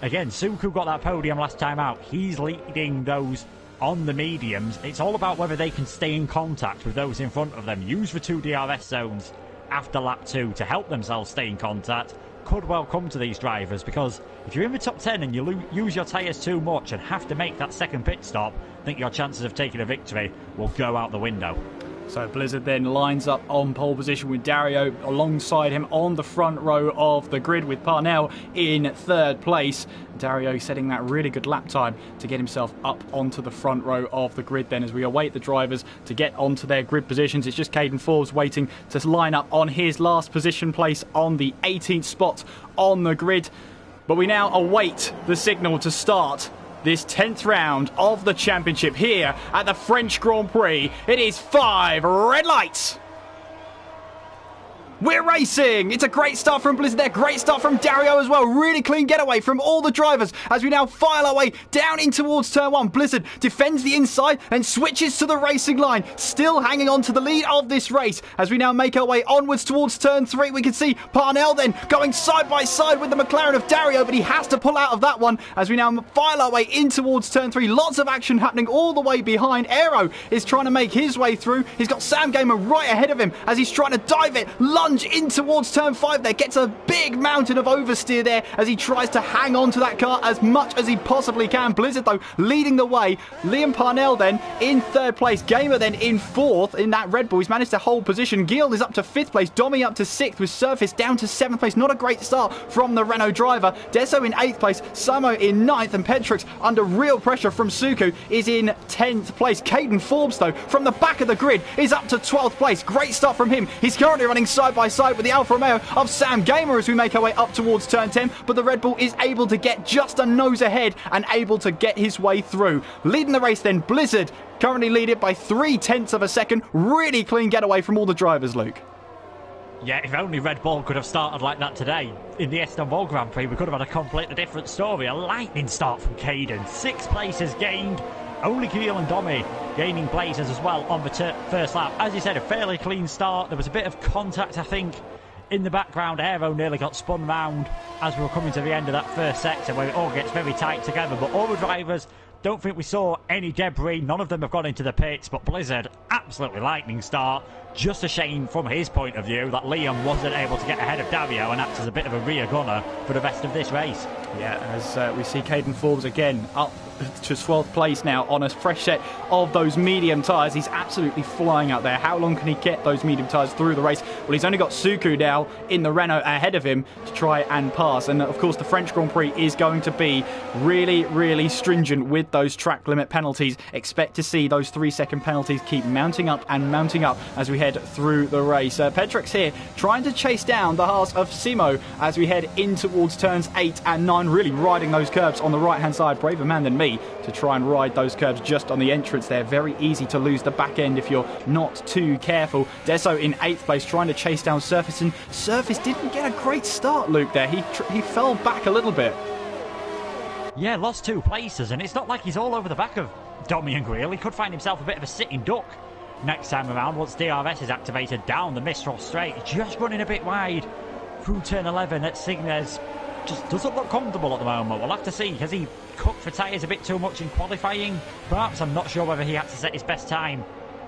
again, Suku got that podium last time out. He's leading those on the mediums. It's all about whether they can stay in contact with those in front of them. Use the 2 DRS zones after lap 2 to help themselves stay in contact. Could well come to these drivers, because if you're in the top 10 and you use your tyres too much and have to make that second pit stop, I think your chances of taking a victory will go out the window. So Blizzard then lines up on pole position with Dario alongside him on the front row of the grid, with Parnell in third place. Dario setting that really good lap time to get himself up onto the front row of the grid then, as we await the drivers to get onto their grid positions. It's just Caden Forbes waiting to line up on his last position place on the 18th spot on the grid. But we now await the signal to start this 10th round of the championship here at the French Grand Prix. It is 5 red lights. We're racing! It's a great start from Blizzard there, great start from Dario as well. Really clean getaway from all the drivers as we now file our way down in towards turn 1. Blizzard defends the inside and switches to the racing line, still hanging on to the lead of this race. As we now make our way onwards towards turn 3, we can see Parnell then going side by side with the McLaren of Dario, but he has to pull out of that one as we now file our way in towards turn 3. Lots of action happening all the way behind. Aero is trying to make his way through. He's got Sam Gamer right ahead of him as he's trying to dive it, in towards turn 5 there, gets a big mountain of oversteer there as he tries to hang on to that car as much as he possibly can. Blizzard though leading the way. Liam Parnell then in third place, Gamer then in fourth in that Red Bull. He's managed to hold position. Guild is up to 5th place, Domi up to 6th, with Surface down to 7th place. Not a great start from the Renault driver. Deso in 8th place, Samo in 9th, and Petrix under real pressure from Suku is in 10th place. Caden Forbes though from the back of the grid is up to 12th place. Great start from him. He's currently running side by side with the Alfa Romeo of Sam Gamer as we make our way up towards turn 10, but the Red Bull is able to get just a nose ahead and able to get his way through. Leading the race then, Blizzard currently lead it by 0.3 of a second. Really clean getaway from all the drivers, Luke. Yeah, if only Red Bull could have started like that today in the Istanbul Grand Prix, we could have had a completely different story. A lightning start from Caden. 6 places gained. Only Keel and Domi gaining places as well on the first lap. As you said, a fairly clean start. There was a bit of contact, I think, in the background. Aero nearly got spun round as we were coming to the end of that first sector where it all gets very tight together. But all the drivers, don't think we saw any debris. None of them have gone into the pits. But Blizzard, absolutely lightning start. Just a shame from his point of view that Liam wasn't able to get ahead of Dario and act as a bit of a rear gunner for the rest of this race. Yeah, as we see Caden Forbes again up to 12th place now on a fresh set of those medium tyres. He's absolutely flying out there. How long can he get those medium tyres through the race? Well, he's only got Suku now in the Renault ahead of him to try and pass. And of course, the French Grand Prix is going to be really, really stringent with those track limit penalties. Expect to see those 3-second penalties keep mounting up and mounting up as we head through the race. Petrix here trying to chase down the Haas of Simo as we head in towards turns 8 and 9, really riding those curbs on the right hand side. Braver man than me to try and ride those curbs just on the entrance there. Very easy to lose the back end if you're not too careful. Deso in 8th place trying to chase down Surface, and Surface didn't get a great start, Luke, there. He fell back a little bit. Yeah, lost 2 places, and it's not like he's all over the back of Domi and Greal. He could find himself a bit of a sitting duck next time around once DRS is activated down the Mistral Straight. Just running a bit wide through turn 11 at Signes. Just doesn't look comfortable at the moment. We'll have to see. Has he cooked for tyres a bit too much in qualifying? Perhaps. I'm not sure whether he had to set his best time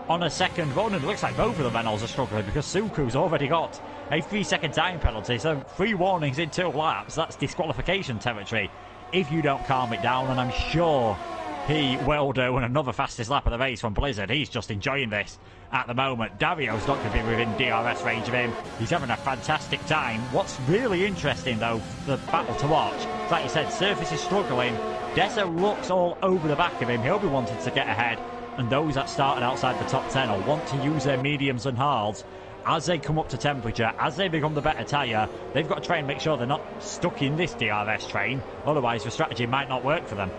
on a second run. And it looks like both of the Renaults are struggling because Suku's already got a 3-second time penalty. So 3 warnings in 2 laps. That's disqualification territory if you don't calm it down. And I'm sure he will do. And another fastest lap of the race from Blizzard. He's just enjoying this at the moment. Dario's not going to be within DRS range of him. He's having a fantastic time. What's really interesting, though, the battle to watch, is like you said, Surface is struggling. Deso looks all over the back of him. He'll be wanting to get ahead. And those that started outside the top 10 will want to use their mediums and hards as they come up to temperature, as they become the better tyre. They've got to try and make sure they're not stuck in this DRS train. Otherwise, the strategy might not work for them.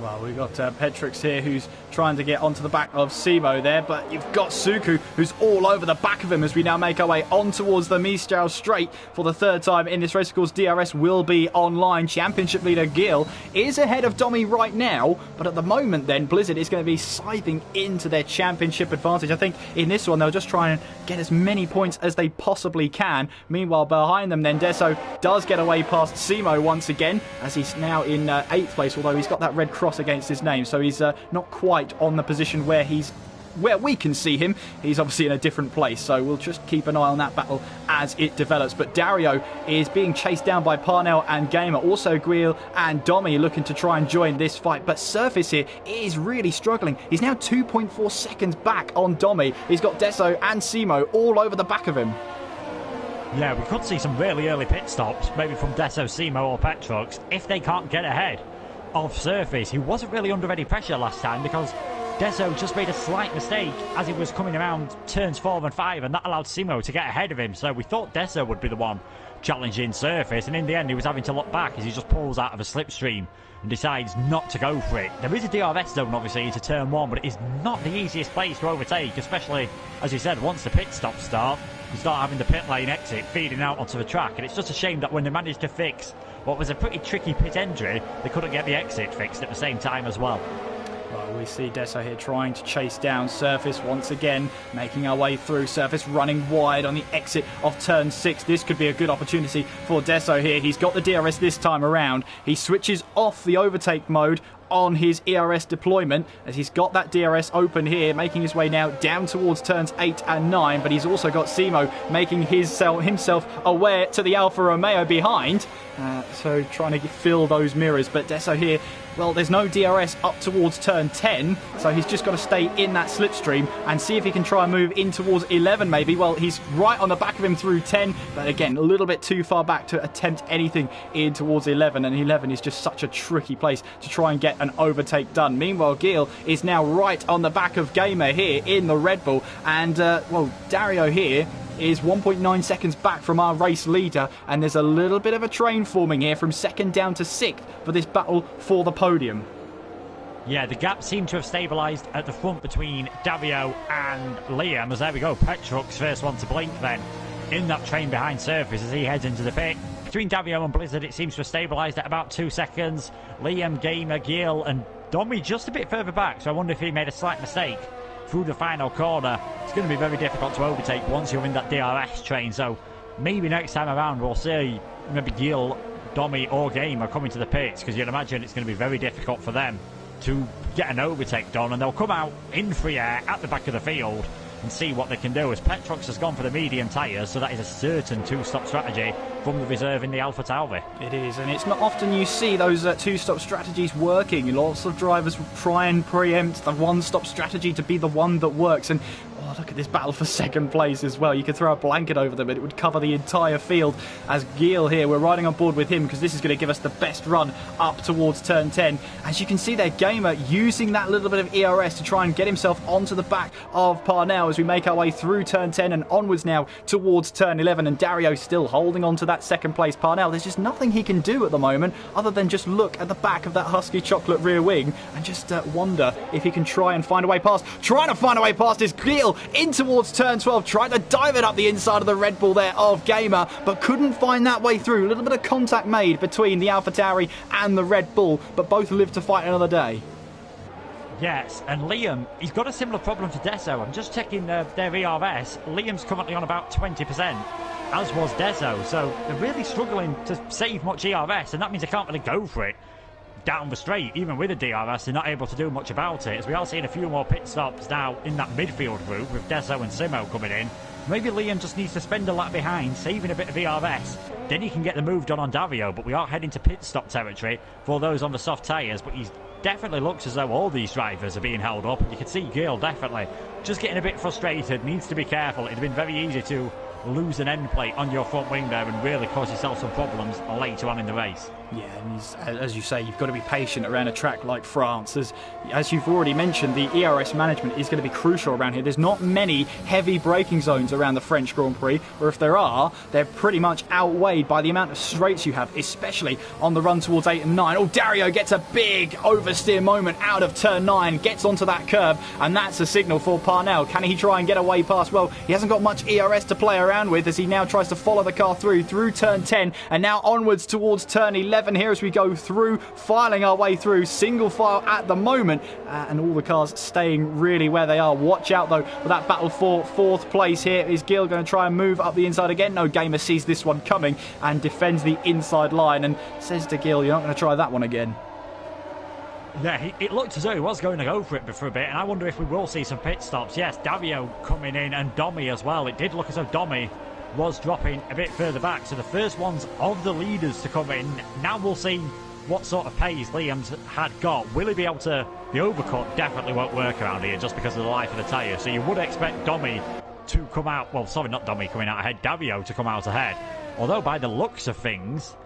Well, we've got Petrux here who's trying to get onto the back of Simo there, but you've got Suku who's all over the back of him as we now make our way on towards the Mistral Straight for the third time in this race. Of course, DRS will be online. Championship leader Gil is ahead of Domi right now, but at the moment then Blizzard is going to be scything into their championship advantage. I think in this one they'll just try and get as many points as they possibly can. Meanwhile, behind them then Deso does get away past Simo once again as he's now in 8th place, although he's got that red cross against his name, so he's not quite on the position where we can see him. He's obviously in a different place, so we'll just keep an eye on that battle as it develops. But Dario is being chased down by Parnell and Gamer, also Guil and Domi looking to try and join this fight, but Surface here is really struggling. He's now 2.4 seconds back on Domi. He's got Deso and Simo all over the back of him. Yeah, we could see some really early pit stops, maybe from Deso, Simo or Petrux, if they can't get ahead of Surface, who wasn't really under any pressure last time because Deso just made a slight mistake as he was coming around turns 4 and 5, and that allowed Simo to get ahead of him. So we thought Deso would be the one challenging Surface, and in the end he was having to look back as he just pulls out of a slipstream and decides not to go for it. There is a DRS zone obviously into turn 1, but it is not the easiest place to overtake, especially as you said, once the pit stops start, you start having the pit lane exit feeding out onto the track, and it's just a shame that when they managed to fix what was a pretty tricky pit entry, they couldn't get the exit fixed at the same time as well. Well, we see Deso here trying to chase down Surface once again, making our way through. Surface running wide on the exit of turn 6. This could be a good opportunity for Deso here. He's got the DRS this time around. He switches off the overtake mode on his ERS deployment as he's got that DRS open here, making his way now down towards turns 8 and 9, but he's also got Simo making himself aware to the Alfa Romeo behind, so trying to fill those mirrors. But Deso here, well, there's no DRS up towards turn 10, so he's just got to stay in that slipstream and see if he can try and move in towards 11 maybe. Well, he's right on the back of him through 10, but again, a little bit too far back to attempt anything in towards 11, and 11 is just such a tricky place to try and get an overtake done. Meanwhile, Gil is now right on the back of Gamer here in the Red Bull, and well, Dario here is 1.9 seconds back from our race leader, and there's a little bit of a train forming here from 2nd down to 6th for this battle for the podium. Yeah, the gap seemed to have stabilised at the front between Dario and Liam, as there we go, Petrux first one to blink then in that train behind Surface as he heads into the pit. Between Dario and Blizzard it seems to have stabilised at about 2 seconds. Liam, Gamer, Gil and Domi just a bit further back, so I wonder if he made a slight mistake through the final corner. It's going to be very difficult to overtake once you're in that DRS train, so maybe next time around we'll see maybe Gil, Domi or Gamer coming to the pits, because you'd imagine it's going to be very difficult for them to get an overtake done, and they'll come out in free air at the back of the field and see what they can do, as Petrux has gone for the medium tyres, so that is a certain two-stop strategy from the reserve in the Alfa Tauri. It is, and it's not often you see those two-stop strategies working. Lots of drivers try and preempt the one-stop strategy to be the one that works, and oh, look at this battle for 2nd place as well. You could throw a blanket over them and it would cover the entire field. As Gil here, we're riding on board with him because this is going to give us the best run up towards turn 10. As you can see there, Gamer using that little bit of ERS to try and get himself onto the back of Parnell as we make our way through turn 10 and onwards now towards turn 11, and Dario still holding on to that 2nd place Parnell. There's just nothing he can do at the moment other than just look at the back of that Husky Chocolate rear wing and just wonder if he can try and find a way past. Trying to find a way past is Gil in towards turn 12, tried to dive it up the inside of the Red Bull there of Gamer, but couldn't find that way through. A little bit of contact made between the Alfa Tauri and the Red Bull, but both live to fight another day. Yes, and Liam, he's got a similar problem to Deso. I'm just checking their ERS. Liam's currently on about 20%, as was Deso, so they're really struggling to save much ERS, and that means they can't really go for it down the straight. Even with a DRS, they're not able to do much about it, as we are seeing a few more pit stops now in that midfield group with Deso and Simo coming in. Maybe Liam just needs to spend a lap behind, saving a bit of ERS, then he can get the move done on Dario, but we are heading to pit stop territory for those on the soft tyres, but he's definitely looks as though all these drivers are being held up, and you can see Gil definitely just getting a bit frustrated, needs to be careful. It'd have been very easy to lose an end plate on your front wing there and really cause yourself some problems later on in the race. Yeah, and as you say, you've got to be patient around a track like France. As you've already mentioned, the ERS management is going to be crucial around here. There's not many heavy braking zones around the French Grand Prix, or if there are, they're pretty much outweighed by the amount of straights you have, especially on the run towards 8 and 9. Oh, Dario gets a big oversteer moment out of turn 9, gets onto that curb, and that's a signal for Parnell. Can he try and get away past? Well, he hasn't got much ERS to play around with as he now tries to follow the car through turn 10, and now onwards towards turn 11 here as we go through, filing our way through, single file at the moment, and all the cars staying really where they are. Watch out though for that battle for 4th place here. Is Gil going to try and move up the inside again? No, Gamer sees this one coming and defends the inside line and says to Gil, you're not going to try that one again. Yeah, it looked as though he was going to go for it for a bit, and I wonder if we will see some pit stops. Yes, Dario coming in and Domi as well. It did look as though Domi was dropping a bit further back, so the first ones of the leaders to come in. Now we'll see what sort of pace Liam's had got. Will he be able to... The overcut definitely won't work around here just because of the life of the tyre, so you would expect Domi to come out... Well, sorry, not Domi coming out ahead, Dario to come out ahead. Although by the looks of things,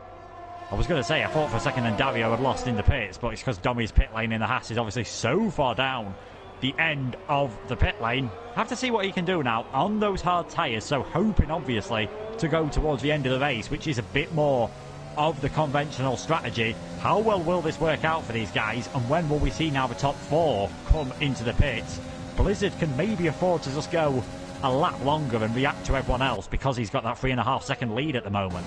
I was going to say I thought for a second then Dario had lost in the pits, but it's because Domi's pit lane in the Haas is obviously so far down the end of the pit lane. Have to see what he can do now on those hard tyres, so hoping obviously to go towards the end of the race, which is a bit more of the conventional strategy. How well will this work out for these guys, and when will we see now the top 4 come into the pits? Blizzard can maybe afford to just go a lap longer and react to everyone else because he's got that 3.5 second lead at the moment.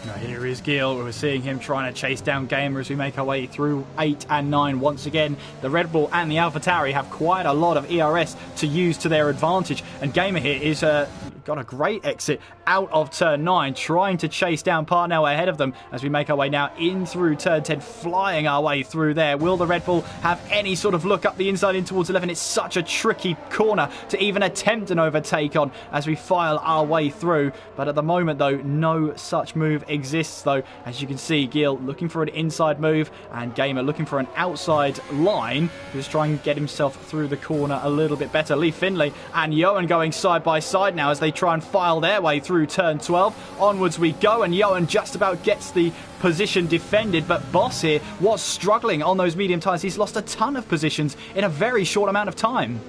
Now here is Gil. We're seeing him trying to chase down Gamer as we make our way through 8 and 9. Once again, the Red Bull and the AlphaTauri have quite a lot of ERS to use to their advantage. And Gamer here is got a great exit out of turn 9, trying to chase down Parnell ahead of them as we make our way now in through turn 10, flying our way through there. Will the Red Bull have any sort of look up the inside in towards 11? It's such a tricky corner to even attempt an overtake on as we file our way through. But at the moment, though, no such move exists, though. As you can see, Gil looking for an inside move and Gamer looking for an outside line, just trying to get himself through the corner a little bit better. Lee Finley and Johan going side by side now as they try and file their way through turn 12. Onwards we go, and Johan just about gets the position defended, but Boss here was struggling on those medium tyres. He's lost a ton of positions in a very short amount of time.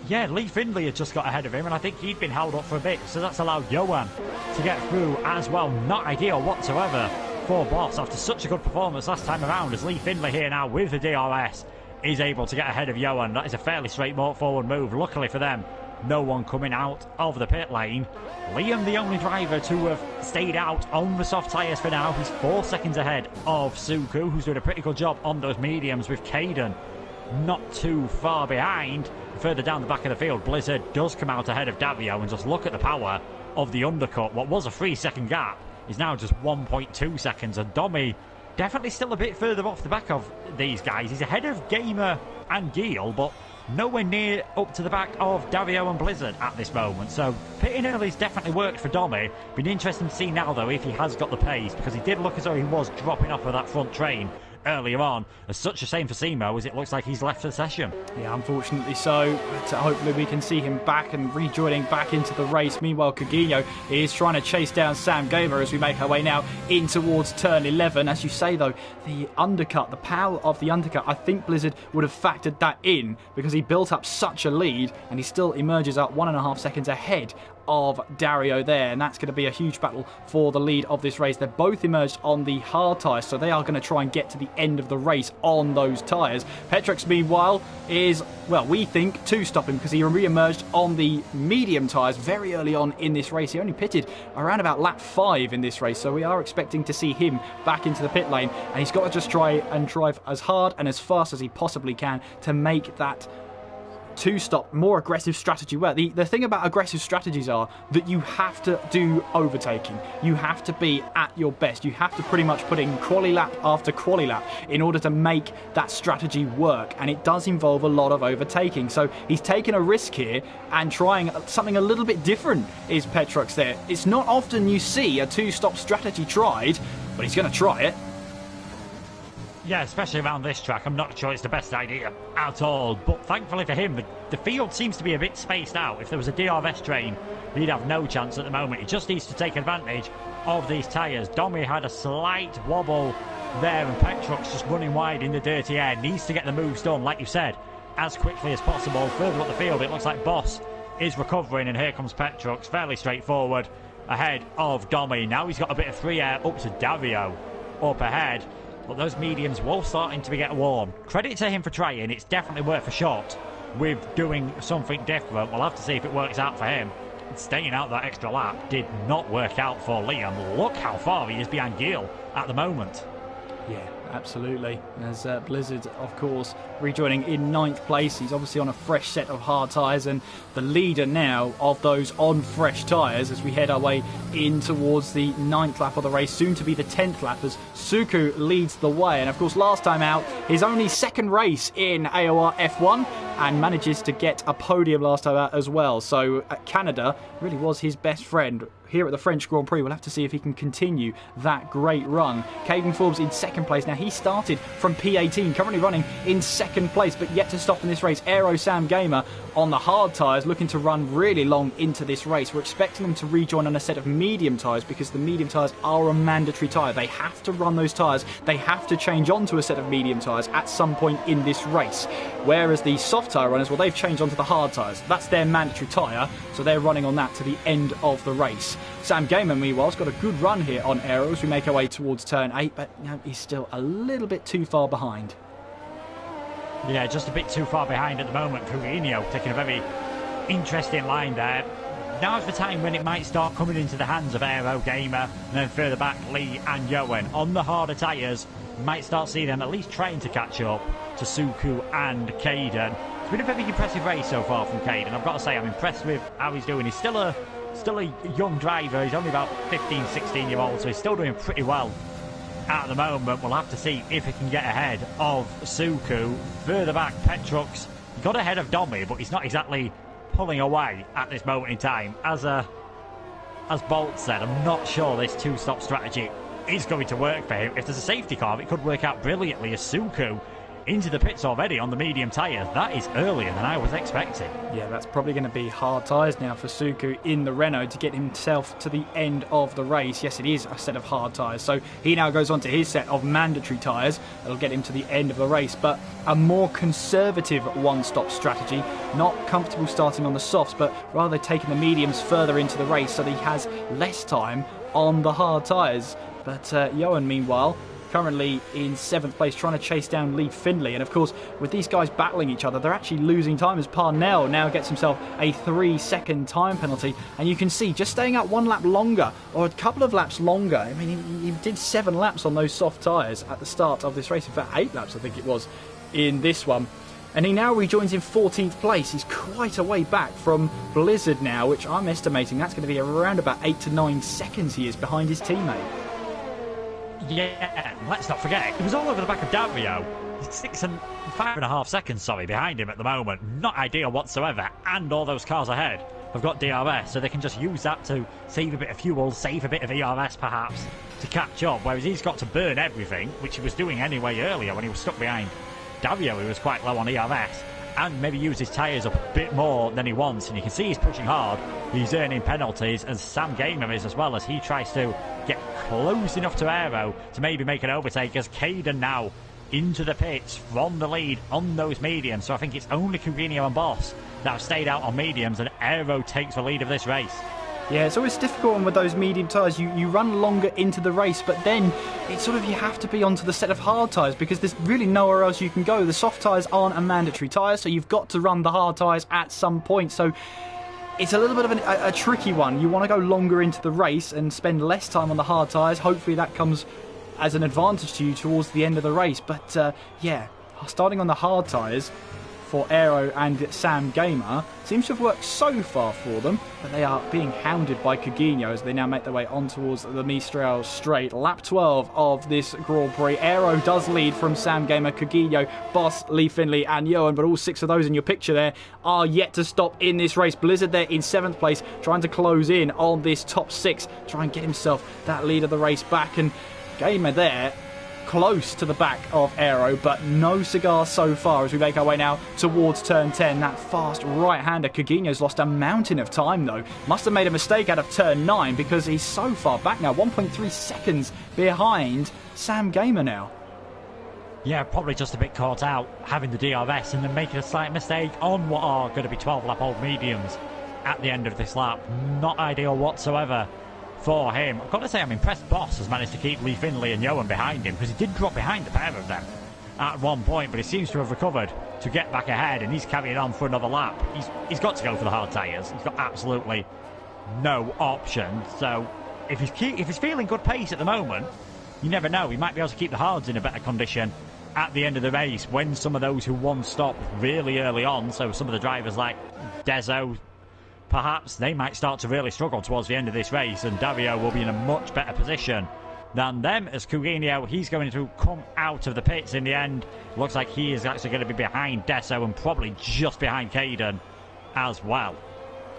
Yeah, Lee Findlay had just got ahead of him, and I think he'd been held up for a bit, so that's allowed Johan to get through as well. Not ideal whatsoever for Boss after such a good performance last time around, as Lee Findlay here now with the DRS is able to get ahead of Johan. That is a fairly straightforward move. Luckily for them, no one coming out of the pit lane. Liam, the only driver to have stayed out on the soft tyres for now. He's 4 seconds ahead of Suku, who's doing a pretty good job on those mediums, with Caden not too far behind. Further down the back of the field, Blizzard does come out ahead of Davio, and just look at the power of the undercut. What was a 3-second gap is now just 1.2 seconds, and Domi definitely still a bit further off the back of these guys. He's ahead of Gamer and Gil, but nowhere near up to the back of Davio and Blizzard at this moment. So pitting early's definitely worked for Domi. Been interesting to see now though if he has got the pace, because he did look as though he was dropping off of that front train earlier on. It's such a shame for Simo as it looks like he's left the session. Yeah, unfortunately so, but hopefully we can see him back and rejoining back into the race. Meanwhile, Cagino is trying to chase down Sam Gamer as we make our way now in towards turn 11. As you say though, the undercut, the power of the undercut, I think Blizzard would have factored that in, because he built up such a lead and he still emerges up 1.5 seconds ahead of Dario there, and that's going to be a huge battle for the lead of this race. They're both emerged on the hard tyres, so they are going to try and get to the end of the race on those tyres. Petrox, meanwhile, is, well, we think, to stop him, because he re-emerged on the medium tyres very early on in this race. He only pitted around about lap 5 in this race, so we are expecting to see him back into the pit lane, and he's got to just try and drive as hard and as fast as he possibly can to make that two-stop, more aggressive strategy work. The thing about aggressive strategies are that you have to do overtaking. You have to be at your best. You have to pretty much put in quali lap after quali lap in order to make that strategy work, and it does involve a lot of overtaking. So he's taking a risk here and trying something a little bit different, is Petrox there. It's not often you see a two-stop strategy tried, but he's going to try it. Yeah, especially around this track. I'm not sure it's the best idea at all. But thankfully for him, the field seems to be a bit spaced out. If there was a DRS train, he'd have no chance at the moment. He just needs to take advantage of these tyres. Domi had a slight wobble there, and Petrok's just running wide in the dirty air. Needs to get the moves done, like you said, as quickly as possible. Further up the field, it looks like Boss is recovering, and here comes Petrok's fairly straightforward ahead of Domi. Now he's got a bit of free air up to Dario up ahead. But those mediums were starting to get warm. Credit to him for trying. It's definitely worth a shot with doing something different. We'll have to see if it works out for him. Staying out that extra lap did not work out for Liam. Look how far he is behind Gil at the moment. Yeah, absolutely. As Blizzard, of course, rejoining in 9th place. He's obviously on a fresh set of hard tyres, and the leader now of those on fresh tyres as we head our way in towards the 9th lap of the race, soon to be the 10th lap, as Suku leads the way. And of course, last time out, his only second race in AOR F1, and manages to get a podium last time out as well. So Canada really was his best friend here at the French Grand Prix. We'll have to see if he can continue that great run. Caden Forbes in second place. Now, he started from P18, currently running in second place, but yet to stop in this race. Aero Sam Gamer on the hard tyres, looking to run really long into this race. We're expecting them to rejoin on a set of medium tyres, because the medium tyres are a mandatory tyre. They have to run those tyres. They have to change onto a set of medium tyres at some point in this race. Whereas the soft tyre runners, well, they've changed onto the hard tyres. That's their mandatory tyre, so they're running on that to the end of the race. Sam Gamer, meanwhile, has got a good run here on aero as we make our way towards turn 8, but he's still a little bit too far behind. Yeah, just a bit too far behind at the moment. Coutinho taking a very interesting line there. Now's the time when it might start coming into the hands of Aero Gamer, and then further back, Lee and Yowen. On the harder tyres, might start seeing them at least trying to catch up to Suku and Caden. It's been a very impressive race so far from Caden. I've got to say, I'm impressed with how he's doing. He's still a young driver. He's only about 15, 16-year-old, so he's still doing pretty well at the moment. We'll have to see if he can get ahead of Suku. Further back, Petrok's got ahead of Domi, but he's not exactly pulling away at this moment in time. As Bolt said, I'm not sure this two-stop strategy is going to work for him. If there's a safety car, it could work out brilliantly, as Suku into the pits already on the medium tyres. That is earlier than I was expecting. Yeah, that's probably going to be hard tyres now for Suku in the Renault to get himself to the end of the race. Yes, it is a set of hard tyres, so he now goes on to his set of mandatory tyres. That'll get him to the end of the race, but a more conservative one-stop strategy. Not comfortable starting on the softs, but rather taking the mediums further into the race so that he has less time on the hard tyres. But Johan, meanwhile, currently in 7th place, trying to chase down Lee Findlay. And of course, with these guys battling each other, they're actually losing time, as Parnell now gets himself a 3-second time penalty. And you can see, just staying out one lap longer, or a couple of laps longer, I mean, he did 7 laps on those soft tyres at the start of this race. In fact, 8 laps, I think it was, in this one. And he now rejoins in 14th place. He's quite a way back from Blizzard now, which I'm estimating that's going to be around about 8 to 9 seconds he is behind his teammate. Yeah, let's not forget, it was all over the back of Dario. 5.5 seconds, behind him at the moment. Not ideal whatsoever. And all those cars ahead have got DRS, so they can just use that to save a bit of fuel, save a bit of ERS perhaps, to catch up. Whereas he's got to burn everything, which he was doing anyway earlier when he was stuck behind Dario, who was quite low on ERS, and maybe use his tyres up a bit more than he wants. And you can see he's pushing hard. He's earning penalties, and Sam Gamer is as well, as he tries to get close enough to Aero to maybe make an overtake, as Caden now into the pits from the lead on those mediums. So I think it's only Coutinho and Boss that have stayed out on mediums, and Aero takes the lead of this race. Yeah, it's always difficult with those medium tyres. You run longer into the race, but then it's sort of, you have to be onto the set of hard tyres because there's really nowhere else you can go. The soft tyres aren't a mandatory tyre, so you've got to run the hard tyres at some point. So it's a little bit of a tricky one. You want to go longer into the race and spend less time on the hard tyres. Hopefully that comes as an advantage to you towards the end of the race. But yeah, starting on the hard tyres for Aero and Sam Gamer seems to have worked so far for them, but they are being hounded by Coutinho as they now make their way on towards the Mistral Straight. Lap 12 of this Grand Prix. Aero does lead from Sam Gamer, Coutinho, Boss, Lee Findlay and Johan, but all 6 of those in your picture there are yet to stop in this race. Blizzard there in 7th place, trying to close in on this top 6, try and get himself that lead of the race back, and Gamer there close to the back of Aero, but no cigar so far as we make our way now towards turn 10. That fast right-hander, Coutinho's lost a mountain of time though. Must have made a mistake out of turn 9 because he's so far back now, 1.3 seconds behind Sam Gamer now. Yeah, probably just a bit caught out having the DRS and then making a slight mistake on what are going to be 12-lap-old mediums at the end of this lap. Not ideal whatsoever for him. I've got to say, I'm impressed Boss has managed to keep Lee Finley and Johan behind him, because he did drop behind the pair of them at one point, but he seems to have recovered to get back ahead, and he's carrying on for another lap. He's got to go for the hard tyres. He's got absolutely no option. So if he's feeling good pace at the moment, you never know. He might be able to keep the hards in a better condition at the end of the race when some of those who won stop really early on, so some of the drivers like Dezo, perhaps they might start to really struggle towards the end of this race, and Dario will be in a much better position than them, as Coutinho, he's going to come out of the pits in the end. Looks like he is actually going to be behind Deso and probably just behind Caden as well.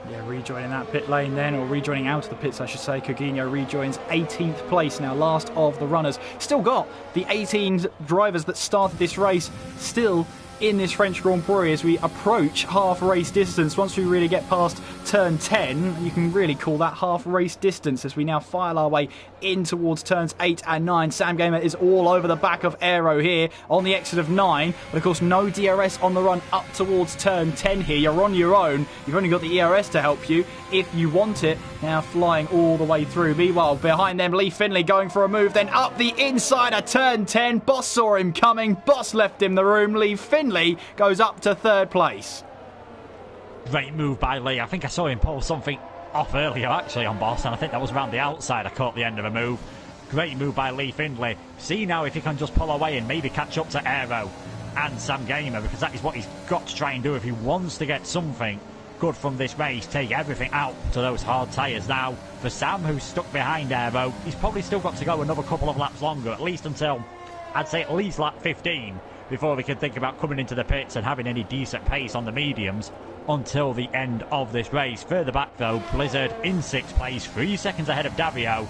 Yeah, rejoining that pit lane then, or rejoining out of the pits I should say. Coutinho rejoins 18th place now, last of the runners. Still got the 18 drivers that started this race still in this French Grand Prix as we approach half race distance. Once we really get past turn 10, you can really call that half race distance as we now file our way in towards turns 8 and 9. Sam Gamer is all over the back of Aero here on the exit of 9, but of course no DRS on the run up towards turn 10 here. You're on your own. You've only got the ERS to help you if you want it. Now flying all the way through. Meanwhile, behind them, Lee Finley going for a move, then up the inside of turn 10. Boss saw him coming. Boss left him the room. Lee Finley goes up to third place. Great move by Lee. I think I saw him pull something off earlier actually on Boss, and I think that was around the outside. I caught the end of a move. Great move by Lee Finley. See now if he can just pull away and maybe catch up to Aero and Sam Gamer, because that is what he's got to try and do if he wants to get something good from this race. Take everything out to those hard tyres. Now for Sam, who's stuck behind Aero, he's probably still got to go another couple of laps longer, at least until, I'd say at least lap 15, before we can think about coming into the pits and having any decent pace on the mediums until the end of this race. Further back though, Blizzard in 6th place, 3 seconds ahead of Davio.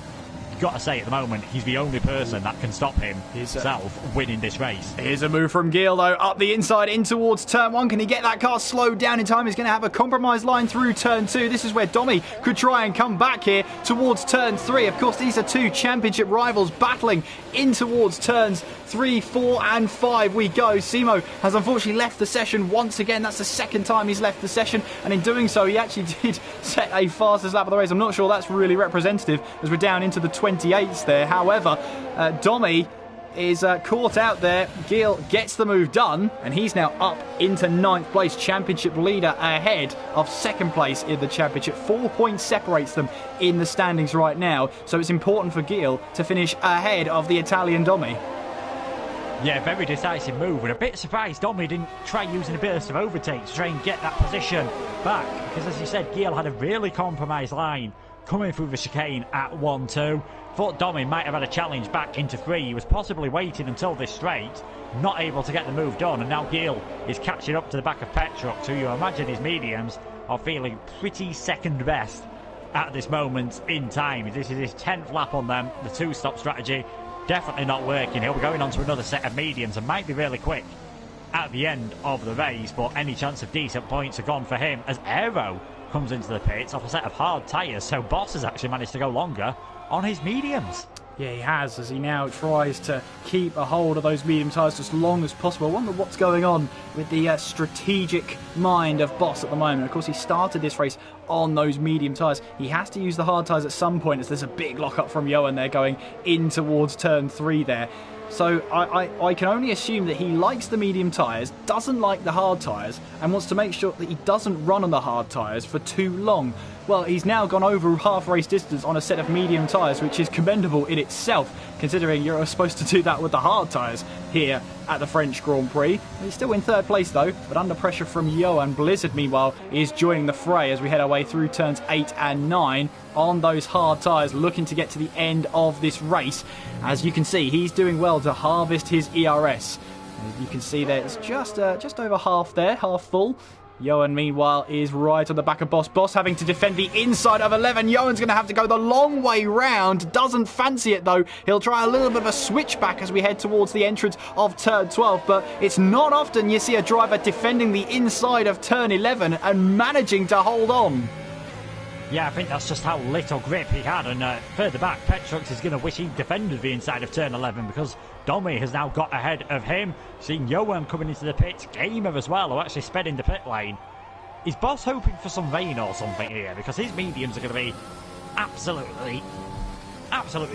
Got to say at the moment he's the only person that can stop him himself winning this race. Here's a move from Gil though, up the inside in towards turn 1. Can he get that car slowed down in time? He's going to have a compromise line through turn 2. This is where Domi could try and come back here towards turn 3. Of course, these are two championship rivals battling in towards turns 3, 4 and 5 we go. Simo has unfortunately left the session once again. That's the second time he's left the session, and in doing so he actually did set a fastest lap of the race. I'm not sure that's really representative as we're down into the 28s there. However, Domi is caught out there. Gil gets the move done, and he's now up into 9th place, championship leader ahead of 2nd place in the championship. 4 points separates them in the standings right now, so it's important for Gil to finish ahead of the Italian Domi. Yeah, very decisive move, and a bit surprised Domi didn't try using a burst of overtake to try and get that position back, because as you said, Gil had a really compromised line coming through the chicane at 1-2. Thought Domi might have had a challenge back into 3. He was possibly waiting until this straight, not able to get the move done, and now Gil is catching up to the back of Petrox, who you imagine his mediums are feeling pretty second best at this moment in time. This is his 10th lap on them. The 2-stop strategy definitely not working. He'll be going on to another set of mediums and might be really quick at the end of the race, but any chance of decent points are gone for him as Aero comes into the pits off a set of hard tyres, so Boss has actually managed to go longer on his mediums. Yeah, he has, as he now tries to keep a hold of those medium tyres as long as possible. I wonder what's going on with the strategic mind of Boss at the moment. Of course, he started this race on those medium tyres. He has to use the hard tyres at some point, as there's a big lock-up from Johan there going in towards turn 3 there. So I can only assume that he likes the medium tyres, doesn't like the hard tyres, and wants to make sure that he doesn't run on the hard tyres for too long. Well, he's now gone over half race distance on a set of medium tyres, which is commendable in itself, considering you're supposed to do that with the hard tyres here at the French Grand Prix. He's still in 3rd place though, but under pressure from Johan. Blizzard, meanwhile, is joining the fray as we head our way through turns 8 and 9 on those hard tyres, looking to get to the end of this race. As you can see, he's doing well to harvest his ERS. As you can see there, it's just over half there, half full. Johan, meanwhile, is right on the back of Boss. Boss having to defend the inside of 11. Johan's going to have to go the long way round. Doesn't fancy it, though. He'll try a little bit of a switchback as we head towards the entrance of turn 12. But it's not often you see a driver defending the inside of turn 11 and managing to hold on. Yeah, I think that's just how little grip he had. And further back, Petrux is going to wish he'd defended the inside of turn 11 because Domi has now got ahead of him. Seeing Johan coming into the pit, Gamer as well, who actually sped in the pit lane. Is Boss hoping for some rain or something here? Because his mediums are going to be absolutely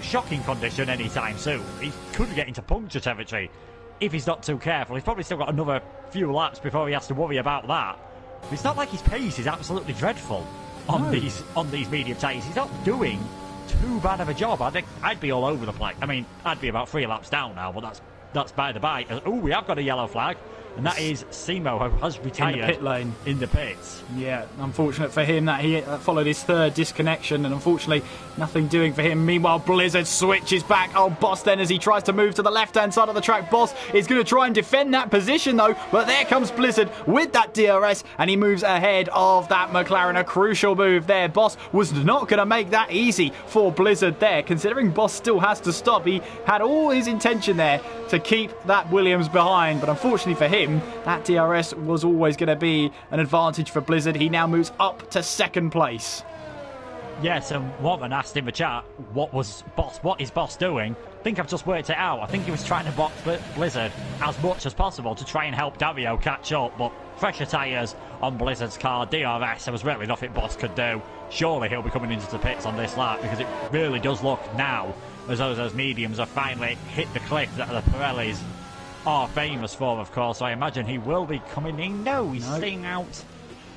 shocking condition anytime soon. He could get into puncture territory if he's not too careful. He's probably still got another few laps before he has to worry about that. But it's not like his pace is absolutely dreadful on these medium tyres. He's not doing too bad of a job. I think I'd be all over the place. I mean, I'd be about 3 laps down now, but that's by the by. Oh, we have got a yellow flag, and that is Simo, who has retired in the pit lane. In the pits. Yeah, unfortunate for him that he followed his third disconnection, and unfortunately nothing doing for him. Meanwhile, Blizzard switches back. Oh, Boss then as he tries to move to the left-hand side of the track. Boss is going to try and defend that position though, but there comes Blizzard with that DRS, and he moves ahead of that McLaren. A crucial move there. Boss was not going to make that easy for Blizzard there, considering Boss still has to stop. He had all his intention there to keep that Williams behind, but unfortunately for him, that DRS was always going to be an advantage for Blizzard. He now moves up to second place. Yes, and Warren asked in the chat, what is Boss doing? I think I've just worked it out. I think he was trying to box Blizzard as much as possible to try and help Dario catch up, but fresher tyres on Blizzard's car, DRS, there was really nothing Boss could do. Surely he'll be coming into the pits on this lap, because it really does look now as though those mediums have finally hit the cliff that the Pirellis are famous for, of course. So I imagine he will be coming in. No, he's staying out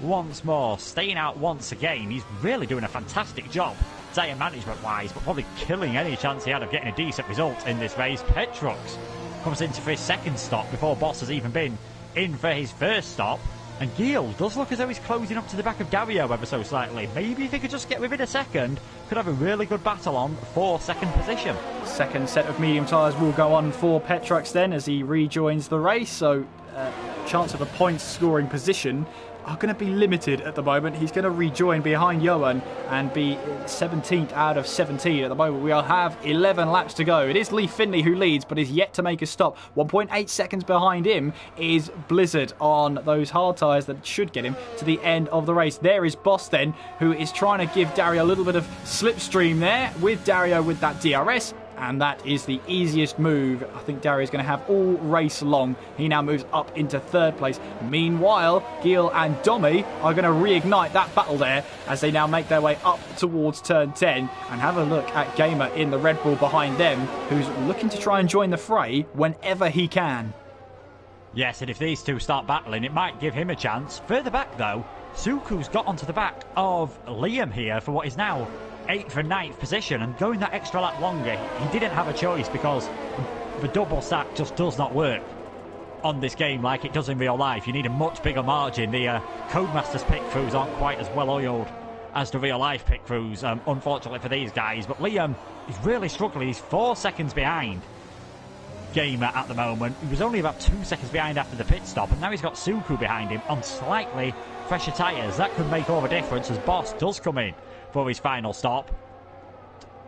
once more, staying out once again. He's really doing a fantastic job tyre management wise, but probably killing any chance he had of getting a decent result in this race. Petrux comes into for his second stop before Boss has even been in for his first stop. And Gil does look as though he's closing up to the back of Dario ever so slightly. Maybe if he could just get within a second, could have a really good battle on for second position. Second set of medium tyres will go on for Petrux then as he rejoins the race. So chance of a points scoring position are going to be limited at the moment. He's going to rejoin behind Johan and be 17th out of 17 at the moment. We'll have 11 laps to go. It is Lee Finley who leads, but is yet to make a stop. 1.8 seconds behind him is Blizzard on those hard tyres that should get him to the end of the race. There is Boss then, who is trying to give Dario a little bit of slipstream there with Dario with that DRS. And that is the easiest move I think Dario's going to have all race long. He now moves up into third place. Meanwhile, Gil and Domi are going to reignite that battle there as they now make their way up towards turn 10. And have a look at Gamer in the Red Bull behind them, who's looking to try and join the fray whenever he can. Yes, and if these two start battling, it might give him a chance. Further back, though, Suku's got onto the back of Liam here for what is now 8th and 9th position, and going that extra lap longer, he didn't have a choice because the double stack just does not work on this game like it does in real life. You need a much bigger margin. The Codemasters pit crews aren't quite as well oiled as the real life pit crews, unfortunately for these guys. But Liam is really struggling. He's 4 seconds behind Gamer at the moment. He was only about 2 seconds behind after the pit stop, and now he's got Suku behind him on slightly fresher tyres. That could make all the difference as Boss does come in for his final stop.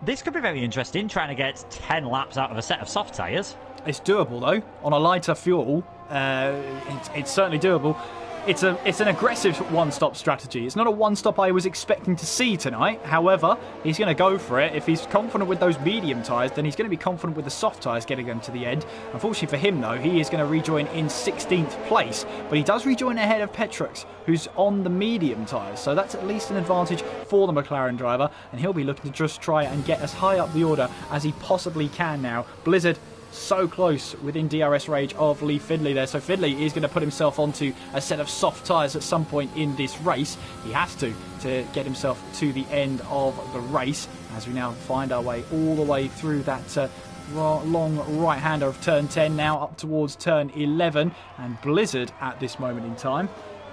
This could be very interesting, trying to get 10 laps out of a set of soft tyres. It's doable though. On a lighter fuel, it's certainly doable. It's an aggressive one-stop strategy. It's not a one-stop I was expecting to see tonight. However, he's going to go for it. If he's confident with those medium tyres, then he's going to be confident with the soft tyres getting him to the end. Unfortunately for him, though, he is going to rejoin in 16th place. But he does rejoin ahead of Petrux, who's on the medium tyres. So that's at least an advantage for the McLaren driver. And he'll be looking to just try and get as high up the order as he possibly can now. Blizzard so close within DRS range of Lee Finley there. So Finley is going to put himself onto a set of soft tyres at some point in this race. He has to get himself to the end of the race as we now find our way all the way through that long right-hander of turn 10, now up towards turn 11. And Blizzard at this moment in time,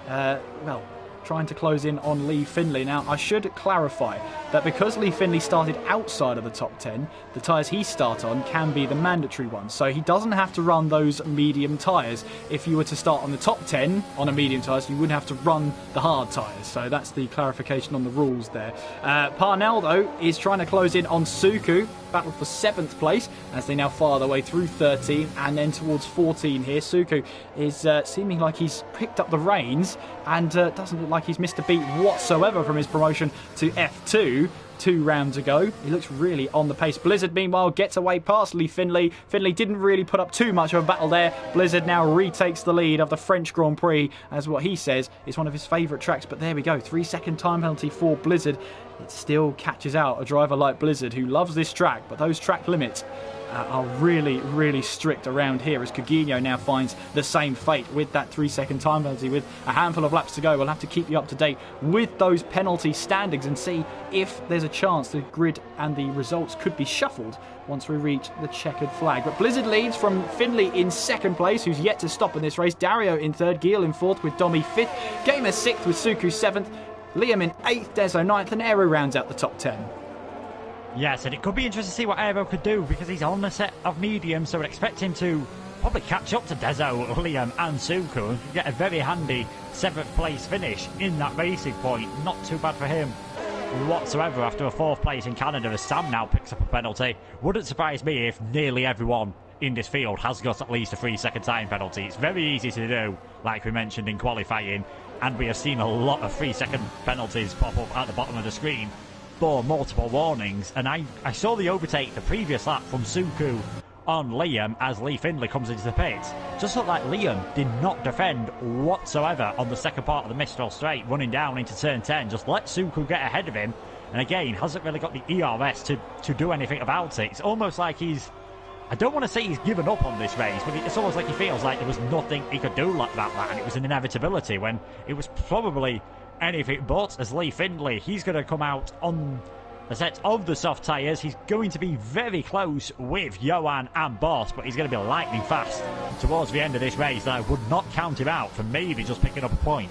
well, trying to close in on Lee Finlay. Now, I should clarify that because Lee Finlay started outside of the top 10, the tyres he start on can be the mandatory ones. So he doesn't have to run those medium tyres. If you were to start on the top 10 on a medium tyres, you wouldn't have to run the hard tyres. So that's the clarification on the rules there. Parnell, though, is trying to close in on Suku. Battle for 7th place as they now fire their way through 13 and then towards 14 here. Suku is seeming like he's picked up the reins and doesn't look like he's missed a beat whatsoever from his promotion to F2 2 rounds ago. He looks really on the pace. Blizzard, meanwhile, gets away past Lee Finlay. Finlay didn't really put up too much of a battle there. Blizzard now retakes the lead of the French Grand Prix as what he says is one of his favourite tracks. But there we go, 3-second time penalty for Blizzard. It still catches out a driver like Blizzard who loves this track, but those track limits are really, really strict around here as Coutinho now finds the same fate with that 3-second time penalty. With a handful of laps to go, we'll have to keep you up to date with those penalty standings and see if there's a chance the grid and the results could be shuffled once we reach the checkered flag. But Blizzard leads from Finlay in 2nd place, who's yet to stop in this race. Dario in 3rd, Giel in 4th with Domi 5th, Gamer 6th with Suku 7th, Liam in 8th, Deso 9th, and Aero rounds out the top 10. Yes, and it could be interesting to see what Aero could do because he's on the set of medium, so we'd expect him to probably catch up to Deso, Liam and Suku and get a very handy 7th place finish in that racing point. Not too bad for him whatsoever after a 4th place in Canada as Sam now picks up a penalty. Wouldn't surprise me if nearly everyone in this field has got at least a 3-second time penalty. It's very easy to do, like we mentioned in qualifying, and we have seen a lot of 3-second penalties pop up at the bottom of the screen for multiple warnings. And I saw the overtake the previous lap from Suku on Liam as Lee Finlay comes into the pits. Just looked like Liam did not defend whatsoever on the second part of the Mistral Straight, running down into turn 10. Just let Suku get ahead of him, and again hasn't really got the ERS to do anything about it. It's almost like I don't want to say he's given up on this race, but it's almost like he feels like there was nothing he could do like that, and it was an inevitability when it was probably anything but. As Lee Finlay, he's going to come out on a set of the soft tyres. He's going to be very close with Johan and Boss, but he's going to be lightning fast towards the end of this race. I would not count him out for maybe just picking up a point.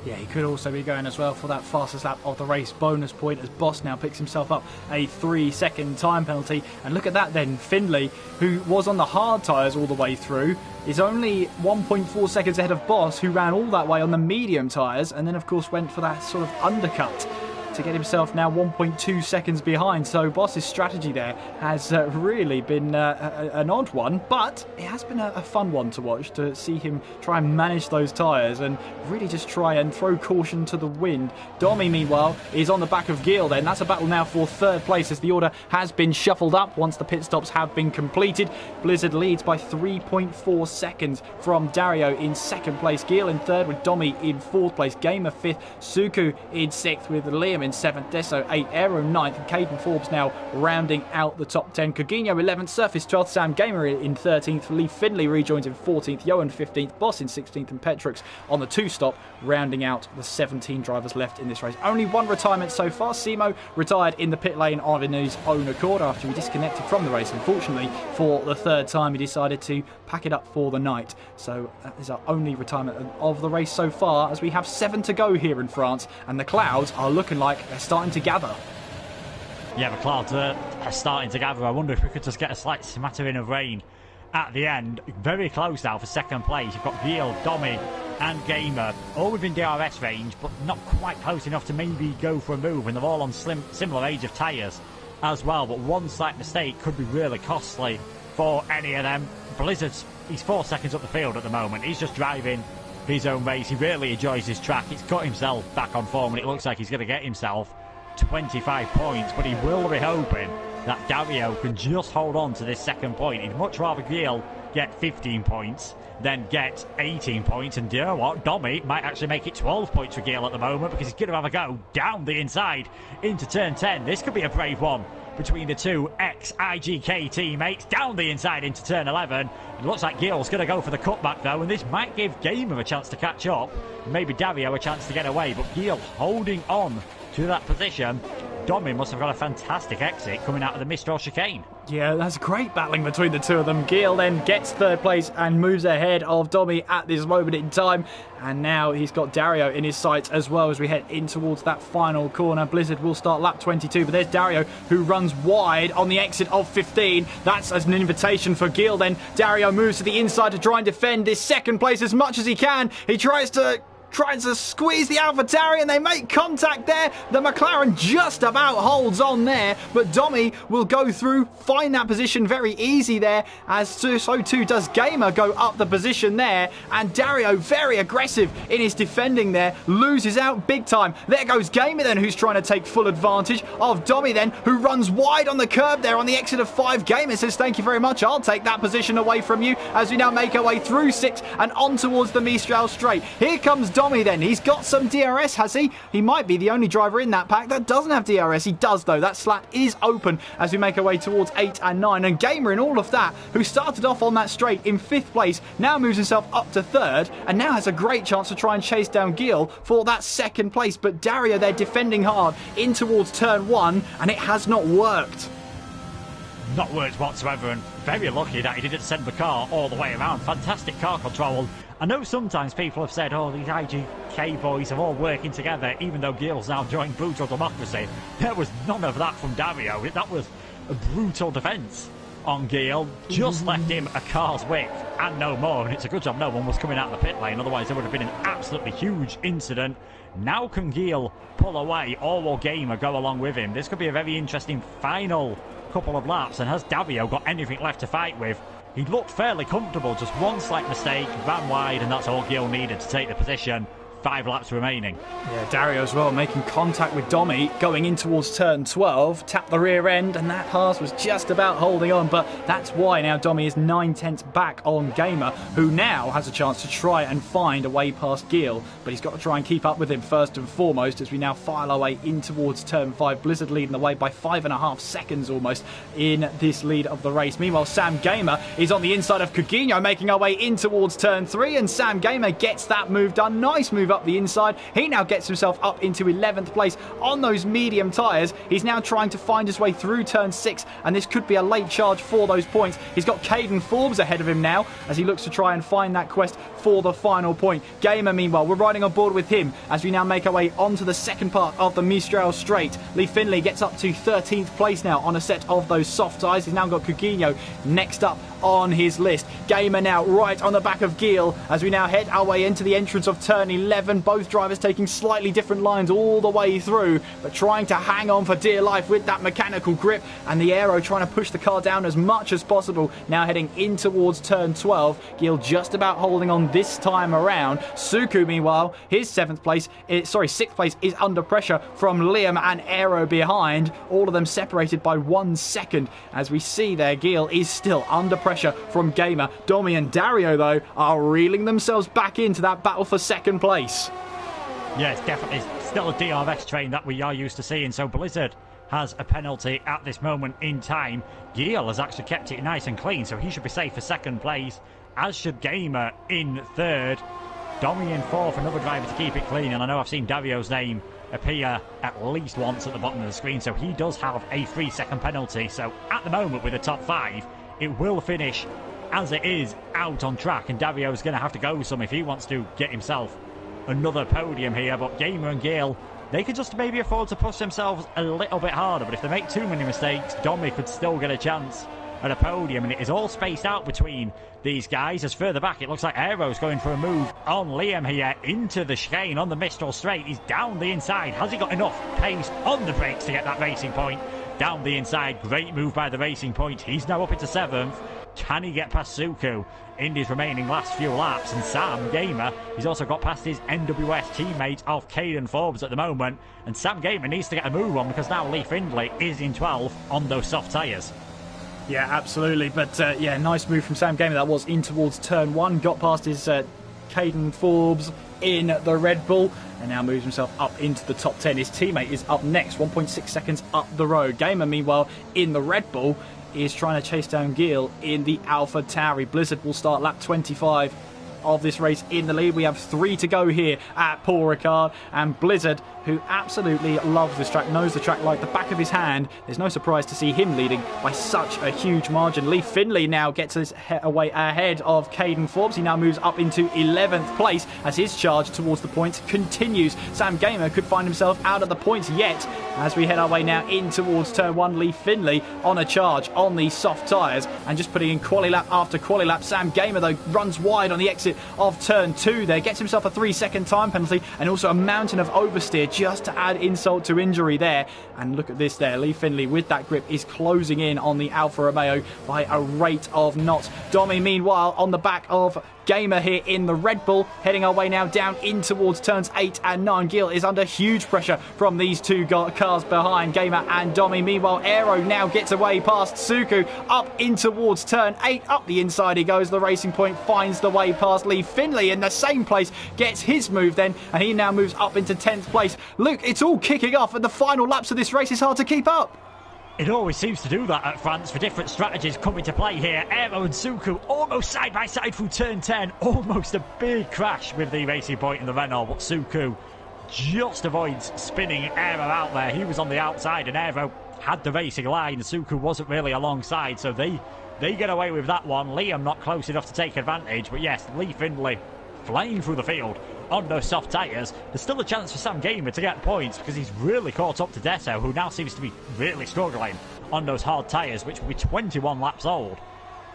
Yeah, he could also be going as well for that fastest lap of the race bonus point as Boss now picks himself up a 3-second time penalty. And look at that then, Finlay, who was on the hard tyres all the way through, is only 1.4 seconds ahead of Boss, who ran all that way on the medium tyres and then of course went for that sort of undercut to get himself now 1.2 seconds behind. So Boss's strategy there has really been an odd one, but it has been a fun one to watch, to see him try and manage those tyres and really just try and throw caution to the wind. Domi, meanwhile, is on the back of Giel then. That's a battle now for 3rd place as the order has been shuffled up once the pit stops have been completed. Blizzard leads by 3.4 seconds from Dario in 2nd place, Giel in 3rd with Domi in 4th place, Gamer 5th, Suku in 6th with Liam in 7th, Deso 8th, Aero 9th, and Caden Forbes now rounding out the top 10. Coutinho 11th, Surface 12th, Sam Gamer in 13th, Lee Finlay rejoins in 14th, Johan 15th, Boss in 16th, and Petrux on the 2-stop, rounding out the 17 drivers left in this race. Only one retirement so far. Simo retired in the pit lane of his own accord after he disconnected from the race. Unfortunately, for the 3rd time, he decided to pack it up for the night. So that is our only retirement of the race so far, as we have 7 to go here in France, and the clouds are looking like they're starting to gather. Yeah, the clouds are starting to gather. I wonder if we could just get a slight smattering of rain at the end. Very close now for 2nd place. You've got Giel, Domi and Gamer all within DRS range, but not quite close enough to maybe go for a move, and they're all on similar age of tyres as well. But one slight mistake could be really costly for any of them. Blizzard's, he's 4 seconds up the field at the moment. He's just driving his own race. He really enjoys his track. He's got himself back on form, and it looks like he's going to get himself 25 points, but he will be hoping that Dario can just hold on to this 2nd point. He'd much rather Giel get 15 points than get 18 points, and you know what, Domi might actually make it 12 points for Giel at the moment, because he's going to have a go down the inside into turn 10. This could be a brave one between the two ex-IGK teammates, down the inside into turn 11. It looks like Giel's going to go for the cutback though, and this might give Gamer a chance to catch up, maybe Dario a chance to get away, but Giel holding on to that position. Domi must have got a fantastic exit coming out of the Mistral chicane. Yeah, that's great battling between the two of them. Gil then gets third place and moves ahead of Domi at this moment in time. And now he's got Dario in his sights as well as we head in towards that final corner. Blizzard will start lap 22, but there's Dario who runs wide on the exit of 15. That's as an invitation for Gil then. Dario moves to the inside to try and defend this second place as much as he can. He tries to squeeze the AlphaTauri and they make contact there. The McLaren just about holds on there, but Domi will go through, find that position very easy there, as so too does Gamer go up the position there, and Dario very aggressive in his defending there, loses out big time. There goes Gamer then, who's trying to take full advantage of Domi then, who runs wide on the curb there on the exit of 5. Gamer says thank you very much, I'll take that position away from you, as we now make our way through 6 and on towards the Mistral Straight. Here comes Domi then. He's got some DRS, has he? He might be the only driver in that pack that doesn't have DRS. He does, though. That slat is open as we make our way towards 8 and 9. And Gamer in all of that, who started off on that straight in 5th place, now moves himself up to 3rd and now has a great chance to try and chase down Gil for that 2nd place. But Dario, they're defending hard in towards turn 1, and it has not worked. Not worked whatsoever, and very lucky that he didn't send the car all the way around. Fantastic car control. I know sometimes people have said, oh, these IGK boys are all working together, even though Gil's now joined Brutal Democracy. There was none of that from Dario. That was a brutal defence on Gil. Just left him a car's width and no more, and it's a good job no one was coming out of the pit lane, otherwise there would have been an absolutely huge incident. Now can Gil pull away, or will Gamer go along with him? This could be a very interesting final couple of laps, and has Dario got anything left to fight with? He looked fairly comfortable, just one slight mistake, ran wide, and that's all Gil needed to take the position. 5 laps remaining. Yeah, Dario as well, making contact with Domi, going in towards turn 12, tapped the rear end, and that pass was just about holding on, but that's why now Domi is 9/10 back on Gamer, who now has a chance to try and find a way past Gil, but he's got to try and keep up with him first and foremost as we now file our way in towards turn 5. Blizzard leading the way by 5.5 seconds almost in this lead of the race. Meanwhile, Sam Gamer is on the inside of Coutinho, making our way in towards turn 3, and Sam Gamer gets that move done. Nice move up the inside. He now gets himself up into 11th place on those medium tyres. He's now trying to find his way through turn 6, and this could be a late charge for those points. He's got Caden Forbes ahead of him now as he looks to try and find that quest for the final point. Gamer, meanwhile, we're riding on board with him as we now make our way onto the second part of the Mistral Straight. Lee Finley gets up to 13th place now on a set of those soft tyres. He's now got Coutinho next up on his list. Gamer now right on the back of Gil as we now head our way into the entrance of turn 11. Both drivers taking slightly different lines all the way through, but trying to hang on for dear life with that mechanical grip, and the aero trying to push the car down as much as possible. Now heading in towards turn 12. Gil just about holding on this time around. Suku, meanwhile, his 6th place is under pressure from Liam and Aero behind. All of them separated by 1 second. As we see there, Gil is still under pressure from Gamer. Domi and Dario, though, are reeling themselves back into that battle for 2nd place. Yeah, it's definitely still a DRS train that we are used to seeing, so Blizzard has a penalty at this moment in time. Gil has actually kept it nice and clean, so he should be safe for 2nd place, as should Gamer in 3rd. Domi in 4th, another driver to keep it clean, and I know I've seen Dario's name appear at least once at the bottom of the screen, so he does have a 3-second penalty. So at the moment with the top 5, it will finish as it is out on track, and Dario's going to have to go some if he wants to get himself another podium here. But Gamer and Gil, they could just maybe afford to push themselves a little bit harder, but if they make too many mistakes, Domi could still get a chance at a podium, and it is all spaced out between these guys. As further back, it looks like Aero's going for a move on Liam here into the chicane on the Mistral Straight. He's down the inside. Has he got enough pace on the brakes to get that racing point? Down the inside, great move by the Racing Point. He's now up into 7th. Can he get past Suku in his remaining last few laps? And Sam Gamer, he's also got past his NWS teammate of Caden Forbes at the moment. And Sam Gamer needs to get a move on because now Lee Findlay is in 12th on those soft tyres. Yeah, absolutely. But yeah, nice move from Sam Gamer. That was in towards turn 1. Got past his Caden Forbes in the Red Bull, and now moves himself up into the top 10. His teammate is up next, 1.6 seconds up the road. Gamer, meanwhile, in the Red Bull, is trying to chase down Gil in the AlphaTauri. Blizzard will start lap 25 of this race in the lead. We have 3 to go here at Paul Ricard, and Blizzard, who absolutely loves this track, knows the track like the back of his hand. There's no surprise to see him leading by such a huge margin. Lee Findlay now gets his away ahead of Caden Forbes. He now moves up into 11th place as his charge towards the points continues. Sam Gamer could find himself out of the points yet as we head our way now in towards turn 1. Lee Findlay on a charge on the soft tyres and just putting in quali lap after quali lap. Sam Gamer, though, runs wide on the exit of turn 2 there, gets himself a 3-second time penalty and also a mountain of oversteer just to add insult to injury there. And look at this there, Lee Findlay with that grip is closing in on the Alfa Romeo by a rate of knots. Domi, meanwhile, on the back of Gamer here in the Red Bull, heading our way now down in towards turns 8 and 9. Gil is under huge pressure from these 2 cars behind, Gamer and Domi. Meanwhile, Aero now gets away past Suku, up in towards turn 8. Up the inside he goes. The Racing Point finds the way past Lee Findlay in the same place, gets his move then, and he now moves up into 10th place. Luke, it's all kicking off, and the final laps of this race is hard to keep up. It always seems to do that at France, for different strategies come into play here. Aero and Suku almost side by side through turn 10. Almost a big crash with the Racing Point in the Renault, but Suku just avoids spinning Aero out there. He was on the outside and Aero had the racing line. Suku wasn't really alongside, so they get away with that one. Liam not close enough to take advantage, but yes, Lee Findlay flying through the field on those soft tyres. There's still a chance for Sam Gamer to get points because he's really caught up to Desso, who now seems to be really struggling on those hard tyres, which will be 21 laps old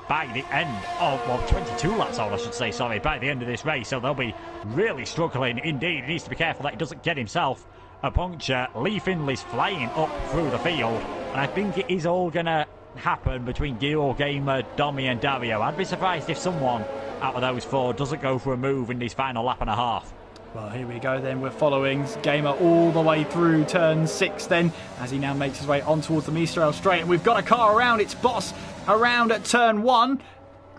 by the end of, well, 22 laps old I should say, sorry, by the end of this race. So they'll be really struggling indeed. He needs to be careful that he doesn't get himself a puncture. Lee Findlay's flying up through the field, and I think it is all going to happen between Gil, Gamer, Domi and Dario. I'd be surprised if someone out of those 4 doesn't go for a move in this final lap and a half. Well, here we go then. We're following Gamer all the way through turn 6 then, as he now makes his way on towards the Mistral straight. And we've got a car around its boss around at turn 1.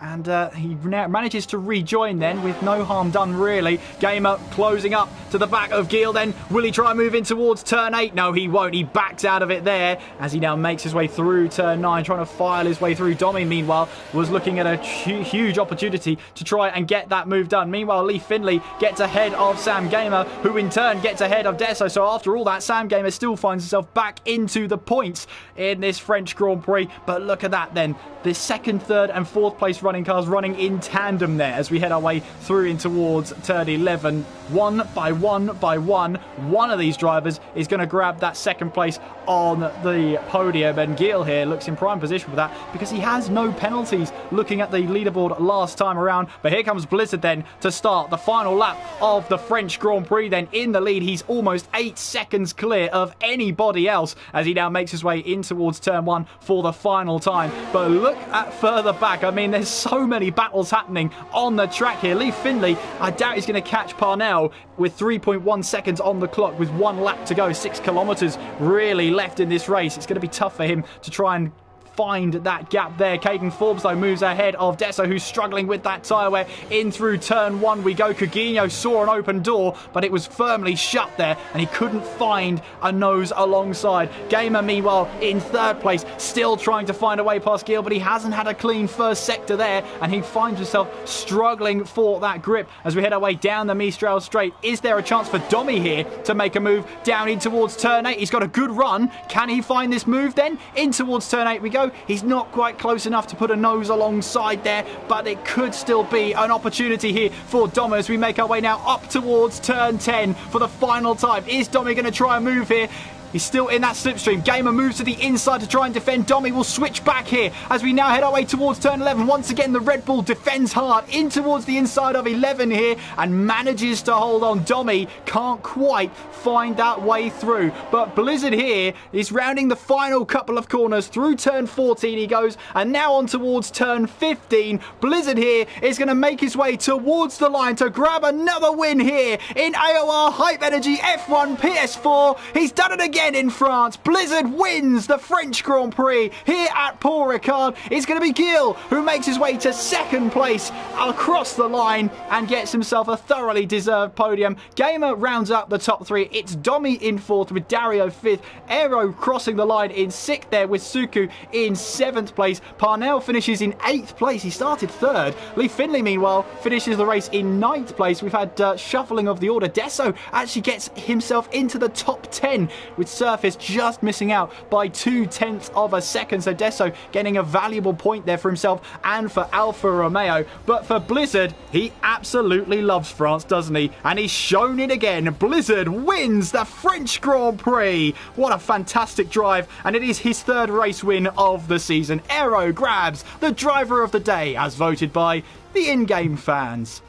And he now manages to rejoin then with no harm done really. Gamer closing up to the back of Gil then. Will he try and move in towards turn 8? No, he won't. He backs out of it there as he now makes his way through turn 9, trying to file his way through. Domi, meanwhile, was looking at a huge opportunity to try and get that move done. Meanwhile, Lee Findlay gets ahead of Sam Gamer, who in turn gets ahead of Desso. So after all that, Sam Gamer still finds himself back into the points in this French Grand Prix. But look at that then. The 2nd, 3rd and 4th place running cars running in tandem there as we head our way through in towards turn 11. One by one one of these drivers is going to grab that 2nd place on the podium, and Gil here looks in prime position for that because he has no penalties looking at the leaderboard last time around. But here comes Blizzard then to start the final lap of the French Grand Prix. Then in the lead, he's almost 8 seconds clear of anybody else as he now makes his way in towards turn 1 for the final time. But look at further back, I mean, there's so many battles happening on the track here. Lee Findlay, I doubt he's going to catch Parnell with 3.1 seconds on the clock with 1 lap to go. 6 kilometres really left in this race. It's going to be tough for him to try and find that gap there. Caden Forbes, though, moves ahead of Desso, who's struggling with that tyre wear. In through turn 1 we go. Coutinho saw an open door, but it was firmly shut there, and he couldn't find a nose alongside. Gamer, meanwhile, in 3rd place, still trying to find a way past Gil, but he hasn't had a clean first sector there, and he finds himself struggling for that grip as we head our way down the Mistral straight. Is there a chance for Domi here to make a move down in towards turn 8? He's got a good run. Can he find this move then? In towards turn 8 we go. He's not quite close enough to put a nose alongside there, but it could still be an opportunity here for Domi as we make our way now up towards turn 10 for the final time. Is Domi going to try and move here? He's still in that slipstream. Gamer moves to the inside to try and defend. Domi will switch back here as we now head our way towards turn 11. Once again, the Red Bull defends hard in towards the inside of 11 here and manages to hold on. Domi can't quite find that way through. But Blizzard here is rounding the final couple of corners. Through turn 14 he goes, and now on towards turn 15. Blizzard here is going to make his way towards the line to grab another win here in AOR Hype Energy F1 PS4. He's done it again. again in France. Blizzard wins the French Grand Prix here at Paul Ricard. It's going to be Gil who makes his way to second place across the line and gets himself a thoroughly deserved podium. Gamer rounds up the top three. It's Domi in fourth with Dario fifth. Aero crossing the line in sixth there with Suku in seventh place. Parnell finishes in eighth place. He started third. Lee Finley, meanwhile, finishes the race in ninth place. We've had shuffling of the order. Desso actually gets himself into the top 10 with Surface just missing out by 0.2 of a second. So Desso getting a valuable point there for himself and for Alfa Romeo. But for Blizzard, he absolutely loves France, doesn't he? And he's shown it again. Blizzard wins the French Grand Prix. What a fantastic drive. And it is his third race win of the season. Aero grabs the driver of the day as voted by the in-game fans.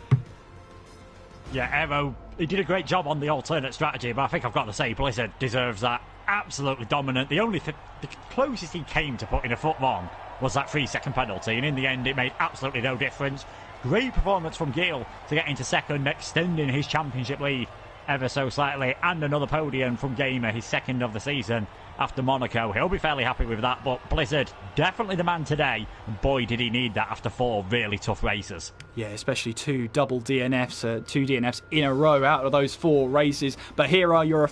Yeah, Aero, he did a great job on the alternate strategy, but I think I've got to say Blizzard deserves that. Absolutely dominant. The closest he came to putting a foot wrong was that 3-second penalty, and in the end it made absolutely no difference. Great performance from Gil to get into second, extending his championship lead ever so slightly, and another podium from Gamer, his second of the season after Monaco. He'll be fairly happy with that, but Blizzard, definitely the man today, and boy did he need that after 4 really tough races. Yeah, especially 2 double DNFs, 2 DNFs in a row out of those 4 races. But here are your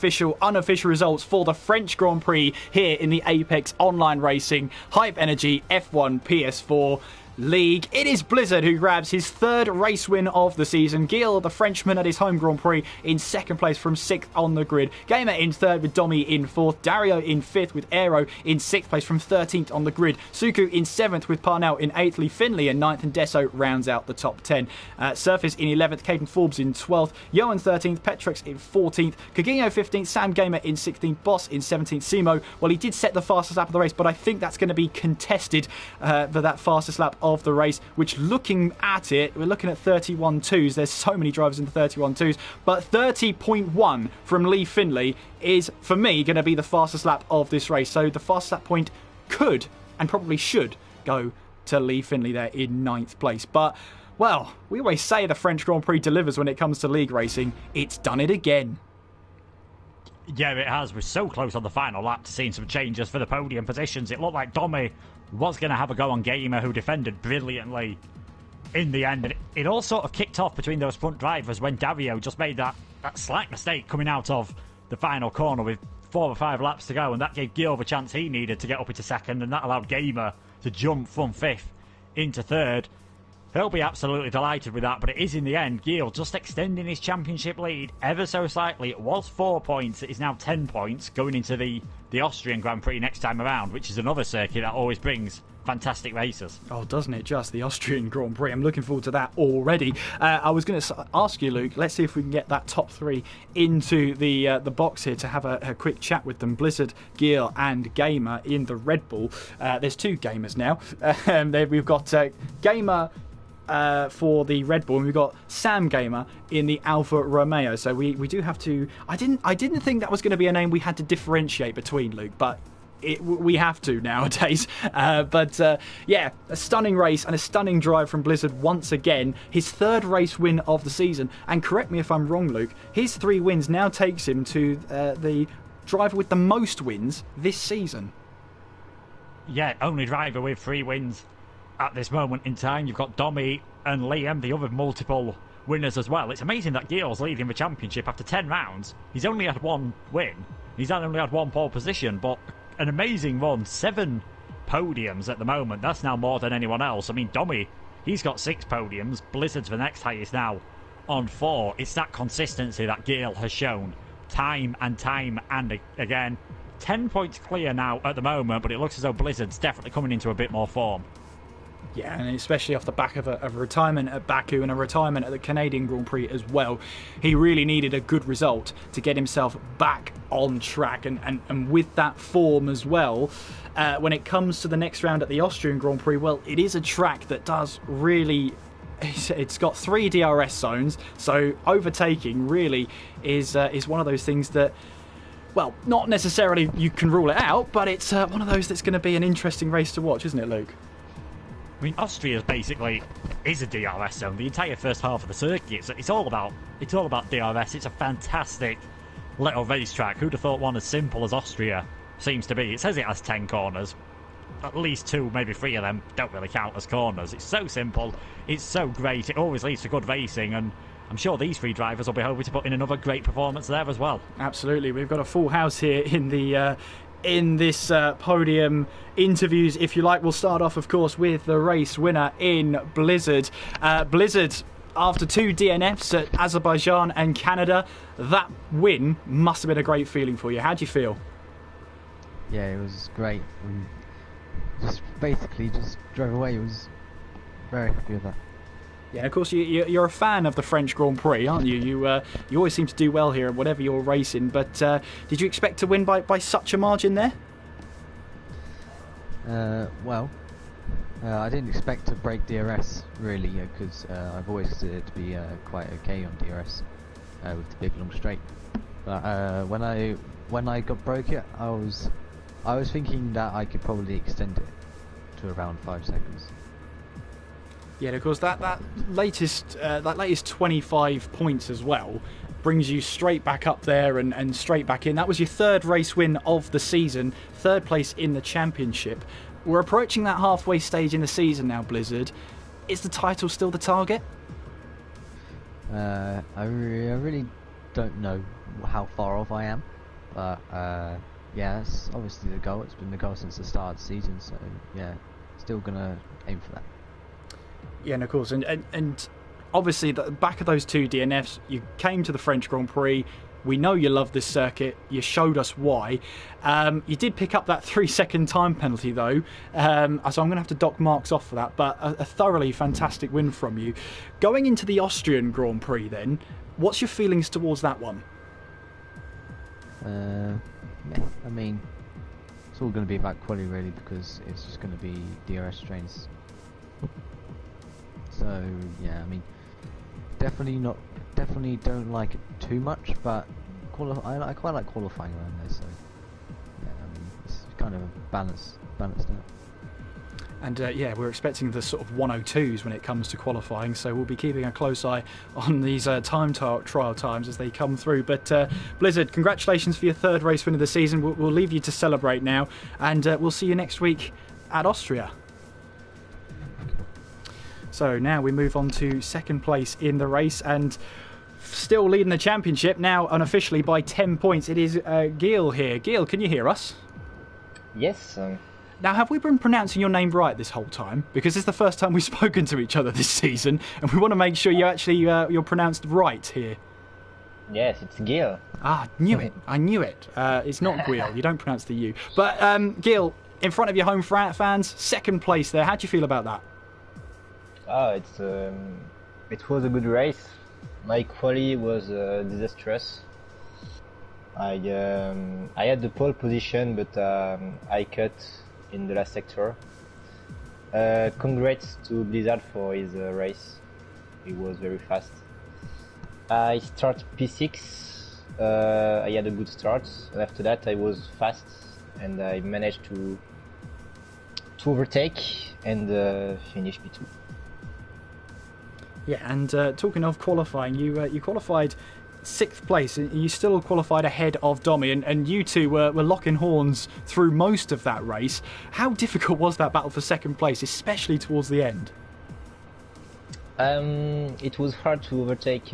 unofficial results for the French Grand Prix here in the Apex Online Racing Hype Energy F1 PS4 League. It is Blizzard who grabs his third race win of the season. Gil, the Frenchman, at his home Grand Prix in second place from 6th on the grid. Gamer in third with Domi in fourth. Dario in fifth with Aero in 6th place from 13th on the grid. Suku in 7th with Parnell in 8th. Lee Finley in 9th and Desso rounds out the top 10. Surface in 11th. Caden Forbes in 12th. Johan 13th. Petrix in 14th. Kagino 15th. Sam Gamer in 16th. Boss in 17th. Simo, well, he did set the fastest lap of the race, but I think that's going to be contested for that fastest lap of the race, which, looking at it, we're looking at 31.2s. There's so many drivers in the 31.2s, but 30.1 from Lee Finley is, for me, going to be the fastest lap of this race. So the fastest lap point could and probably should go to Lee Finley there in 9th place. But, well, we always say the French Grand Prix delivers when it comes to league racing. It's done it again. Yeah, it has. We're so close on the final lap to seeing some changes for the podium positions. It looked like Domi was going to have a go on Gamer, who defended brilliantly in the end. And it all sort of kicked off between those front drivers when Dario just made that slight mistake coming out of the final corner with 4 or 5 laps to go, and that gave Gil the chance he needed to get up into second, and that allowed Gamer to jump from 5th into 3rd. He'll be absolutely delighted with that, but it is in the end Gil just extending his championship lead ever so slightly. It was 4 points, it is now 10 points going into the Austrian Grand Prix next time around, which is another circuit that always brings fantastic races. Oh, doesn't it just? The Austrian Grand Prix. I'm looking forward to that already. I was going to ask you, Luke, let's see if we can get that top 3 into the box here to have a quick chat with them. Blizzard, Gil and Gamer in the Red Bull. There's 2 Gamers now. We've got Gamer for the Red Bull, and we've got Sam Gamer in the Alfa Romeo. So we do have to. I didn't think that was going to be a name we had to differentiate between, Luke, but we have to nowadays. Yeah, a stunning race and a stunning drive from Blizzard once again. His 3rd race win of the season, and correct me if I'm wrong, Luke, his 3 wins now takes him to the driver with the most wins this season. Yeah, only driver with 3 wins at this moment in time. You've got Domi and Liam, the other multiple winners as well. It's amazing that Gil's leading the championship after 10 rounds. He's only had 1 win. He's only had 1 pole position, but an amazing run. 7 podiums at the moment. That's now more than anyone else. I mean, Domi, he's got 6 podiums. Blizzard's the next highest now on 4. It's that consistency that Gil has shown time and time and again. 10 points clear now at the moment, but it looks as though Blizzard's definitely coming into a bit more form. Yeah, and especially off the back of a retirement at Baku and a retirement at the Canadian Grand Prix as well. He really needed a good result to get himself back on track. And with that form as well, when it comes to the next round at the Austrian Grand Prix, well, it is a track that does really... It's got 3 DRS zones, so overtaking really is one of those things that... Well, not necessarily you can rule it out, but it's one of those that's going to be an interesting race to watch, isn't it, Luke? I mean, Austria basically is a DRS zone. The entire first half of the circuit, it's all about DRS. It's a fantastic little racetrack. Who'd have thought one as simple as Austria seems to be? It says it has 10 corners. At least 2, maybe 3 of them don't really count as corners. It's so simple. It's so great. It always leads to good racing, and I'm sure these 3 drivers will be hoping to put in another great performance there as well. Absolutely. We've got a full house here in the in this podium interviews, if you like. We'll start off, of course, with the race winner in Blizzard. Blizzard, after 2 DNFs at Azerbaijan and Canada, that win must have been a great feeling for you. How do you feel? Yeah, it was great. Just basically just drove away. It was very happy with that. Yeah, of course, you're a fan of the French Grand Prix, aren't you? You always seem to do well here, whatever you're racing. But did you expect to win by such a margin there? Well, I didn't expect to break DRS, really, because I've always considered it to be quite okay on DRS with the big long straight. But when I got broke it, I was thinking that I could probably extend it to around 5 seconds. Yeah, and of course that latest 25 points as well brings you straight back up there and straight back in. That was your 3rd race win of the season, 3rd place in the championship. We're approaching that halfway stage in the season now, Blizzard. Is the title still the target? I really don't know how far off I am, but yeah, that's obviously the goal. It's been the goal since the start of the season, so yeah, still gonna aim for that. Yeah, and of course, and obviously, the back of those 2 DNFs, you came to the French Grand Prix. We know you love this circuit. You showed us why. You did pick up that 3-second time penalty, though, so I'm going to have to dock marks off for that. But a thoroughly fantastic win from you. Going into the Austrian Grand Prix, then, what's your feelings towards that one? I mean, it's all going to be about quality, really, because it's just going to be DRS trains. So yeah, I mean, definitely don't like it too much, but I quite like qualifying around there. So yeah, I mean, it's kind of balanced out. And yeah, we're expecting the sort of 102s when it comes to qualifying, so we'll be keeping a close eye on these time trial times as they come through. But Blizzard, congratulations for your 3rd race win of the season. We'll leave you to celebrate now, and we'll see you next week at Austria. So now we move on to 2nd place in the race, and still leading the championship, now unofficially by 10 points. It is Gil here. Gil, can you hear us? Yes. Now, have we been pronouncing your name right this whole time? Because it's the first time we've spoken to each other this season, and we want to make sure you actually you're pronounced right here. Yes, it's Gil. Ah, knew it. I knew it. It's not Gil. You don't pronounce the U. But Gil, in front of your home fans, 2nd place there. How do you feel about that? It was a good race. My quali was disastrous. I had the pole position, but I cut in the last sector. Congrats to Blizzard for his race. He was very fast. I started P6. I had a good start. After that, I was fast, and I managed to overtake and finish P2. Yeah, and talking of qualifying, you qualified 6th place, and you still qualified ahead of Domi, and you two were locking horns through most of that race. How difficult was that battle for 2nd place, especially towards the end? It was hard to overtake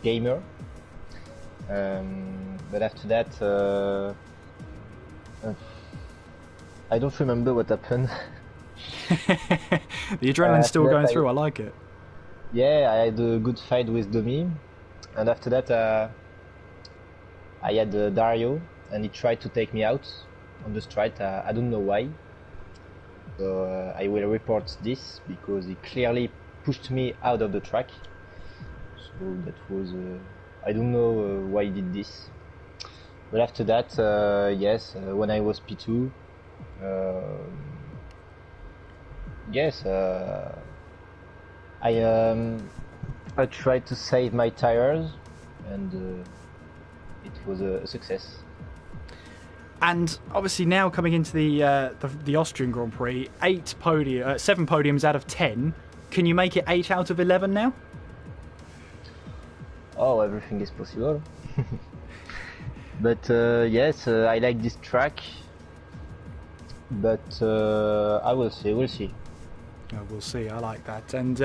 Gamer, but after that, I don't remember what happened. The adrenaline's still going through. I like it. Yeah, I had a good fight with Domi, and after that I had Dario, and he tried to take me out on the straight. I don't know why, so I will report this because he clearly pushed me out of the track. So that was I don't know why he did this, but after that, yes, when I was P2, yes, I tried to save my tires, and it was a success. And obviously now coming into the Austrian Grand Prix, 7 podiums out of 10. Can you make it 8 out of 11 now? Oh, everything is possible. But yes, I like this track. But I will see. We'll see. We'll see. I like that. And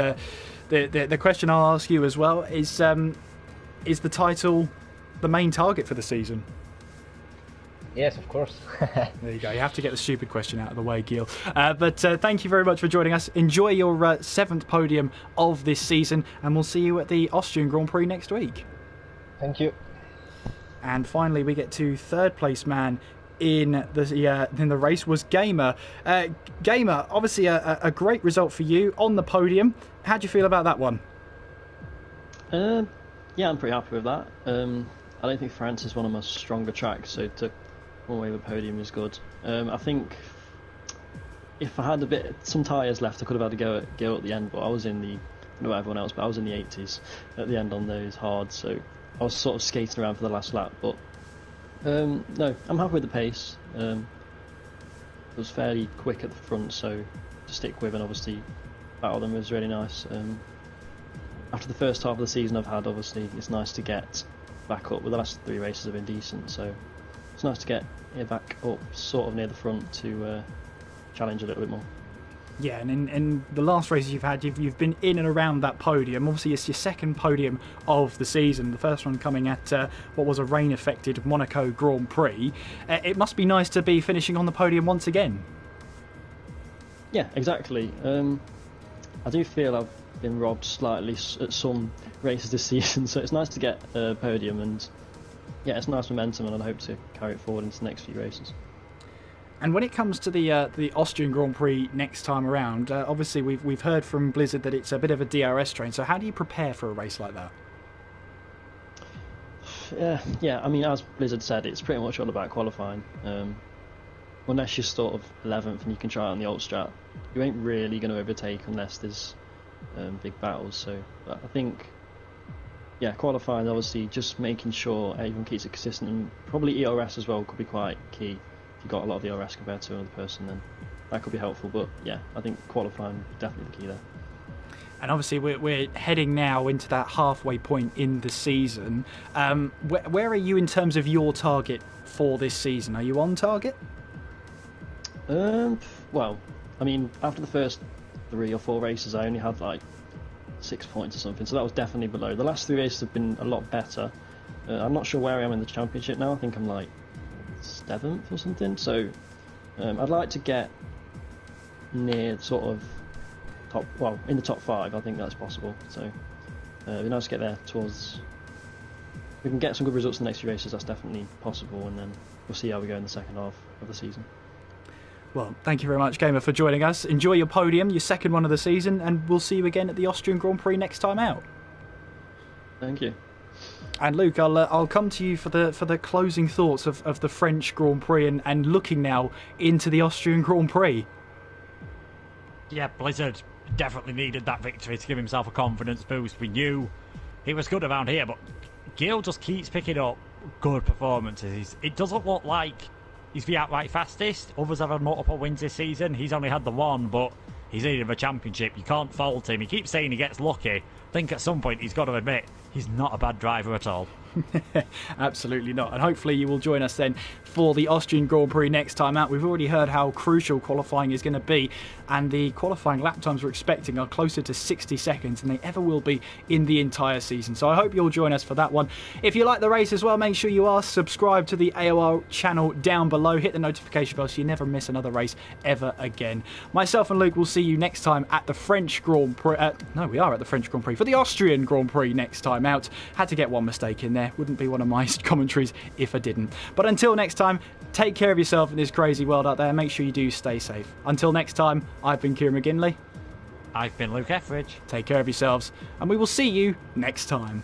the question I'll ask you as well is the title the main target for the season? Yes, of course. There you go. You have to get the stupid question out of the way, Gil. But thank you very much for joining us. Enjoy your 7th podium of this season, and we'll see you at the Austrian Grand Prix next week. Thank you. And finally, we get to 3rd place man in the race was Gamer. Gamer, obviously a great result for you on the podium. How do you feel about that one? Yeah, I'm pretty happy with that. I don't think France is one of my stronger tracks, so to one way of a podium is good. I think if I had some tyres left, I could have had a go at the end, but I was in the, I don't know about everyone else, but I was in the 80s at the end on those hard, so I was sort of skating around for the last lap. But no, I'm happy with the pace. It was fairly quick at the front, so to stick with and obviously battle them was really nice. After the first half of the season I've had, obviously it's nice to get back up. With the last 3 races have been decent, so it's nice to get back up sort of near the front to challenge a little bit more. Yeah, and in the last races you've had, you've been in and around that podium. Obviously it's your 2nd podium of the season, the first one coming at what was a rain-affected Monaco Grand Prix. It must be nice to be finishing on the podium once again. Yeah, exactly. I do feel I've been robbed slightly at some races this season, so it's nice to get a podium, and yeah, it's nice momentum, and I hope to carry it forward into the next few races. And when it comes to the Austrian Grand Prix next time around, obviously we've heard from Blizzard that it's a bit of a DRS train, so how do you prepare for a race like that? Yeah, I mean, as Blizzard said, it's pretty much all about qualifying. Unless you're sort of 11th and you can try it on the old strat, you ain't really going to overtake unless there's big battles. So I think, yeah, qualifying, obviously just making sure everyone keeps it consistent, and probably ERS as well could be quite key. If you've got a lot of ERS compared to another person, then that could be helpful. But yeah, I think qualifying is definitely the key there. And obviously we're heading now into that halfway point in the season. Where are you in terms of your target for this season? Are you on target? Well, I mean, after the first 3 or 4 races, I only had like 6 points or something, so that was definitely below. The last 3 races have been a lot better. I'm not sure where I am in the championship now. I think I'm like 7th or something. So I'd like to get near sort of in the top 5. I think that's possible. So it'd be nice to get there towards. If we can get some good results in the next few races, that's definitely possible, and then we'll see how we go in the second half of the season. Well, thank you very much, Gamer, for joining us. Enjoy your podium, your 2nd one of the season, and we'll see you again at the Austrian Grand Prix next time out. Thank you. And Luke, I'll come to you for the closing thoughts of the French Grand Prix and looking now into the Austrian Grand Prix. Yeah, Blizzard definitely needed that victory to give himself a confidence boost. We knew he was good around here, but Gil just keeps picking up good performances. It doesn't look like he's the outright fastest. Others have had multiple wins this season. He's only had the one, but he's leading the championship. You can't fault him. He keeps saying he gets lucky. I think at some point he's got to admit he's not a bad driver at all. Absolutely not. And hopefully you will join us then for the Austrian Grand Prix next time out. We've already heard how crucial qualifying is going to be, and the qualifying lap times we're expecting are closer to 60 seconds than they ever will be in the entire season. So I hope you'll join us for that one. If you like the race as well, make sure you are subscribed to the AOR channel down below. Hit the notification bell so you never miss another race ever again. Myself and Luke will see you next time at the French Grand Prix. No, we are at the French Grand Prix for the Austrian Grand Prix next time out. Had to get one mistake in there. Wouldn't be one of my commentaries if I didn't. But until next time, take care of yourself in this crazy world out there. Make sure you do stay safe. Until next time, I've been Kieran McGinley. I've been Luke Etheridge. Take care of yourselves, and we will see you next time.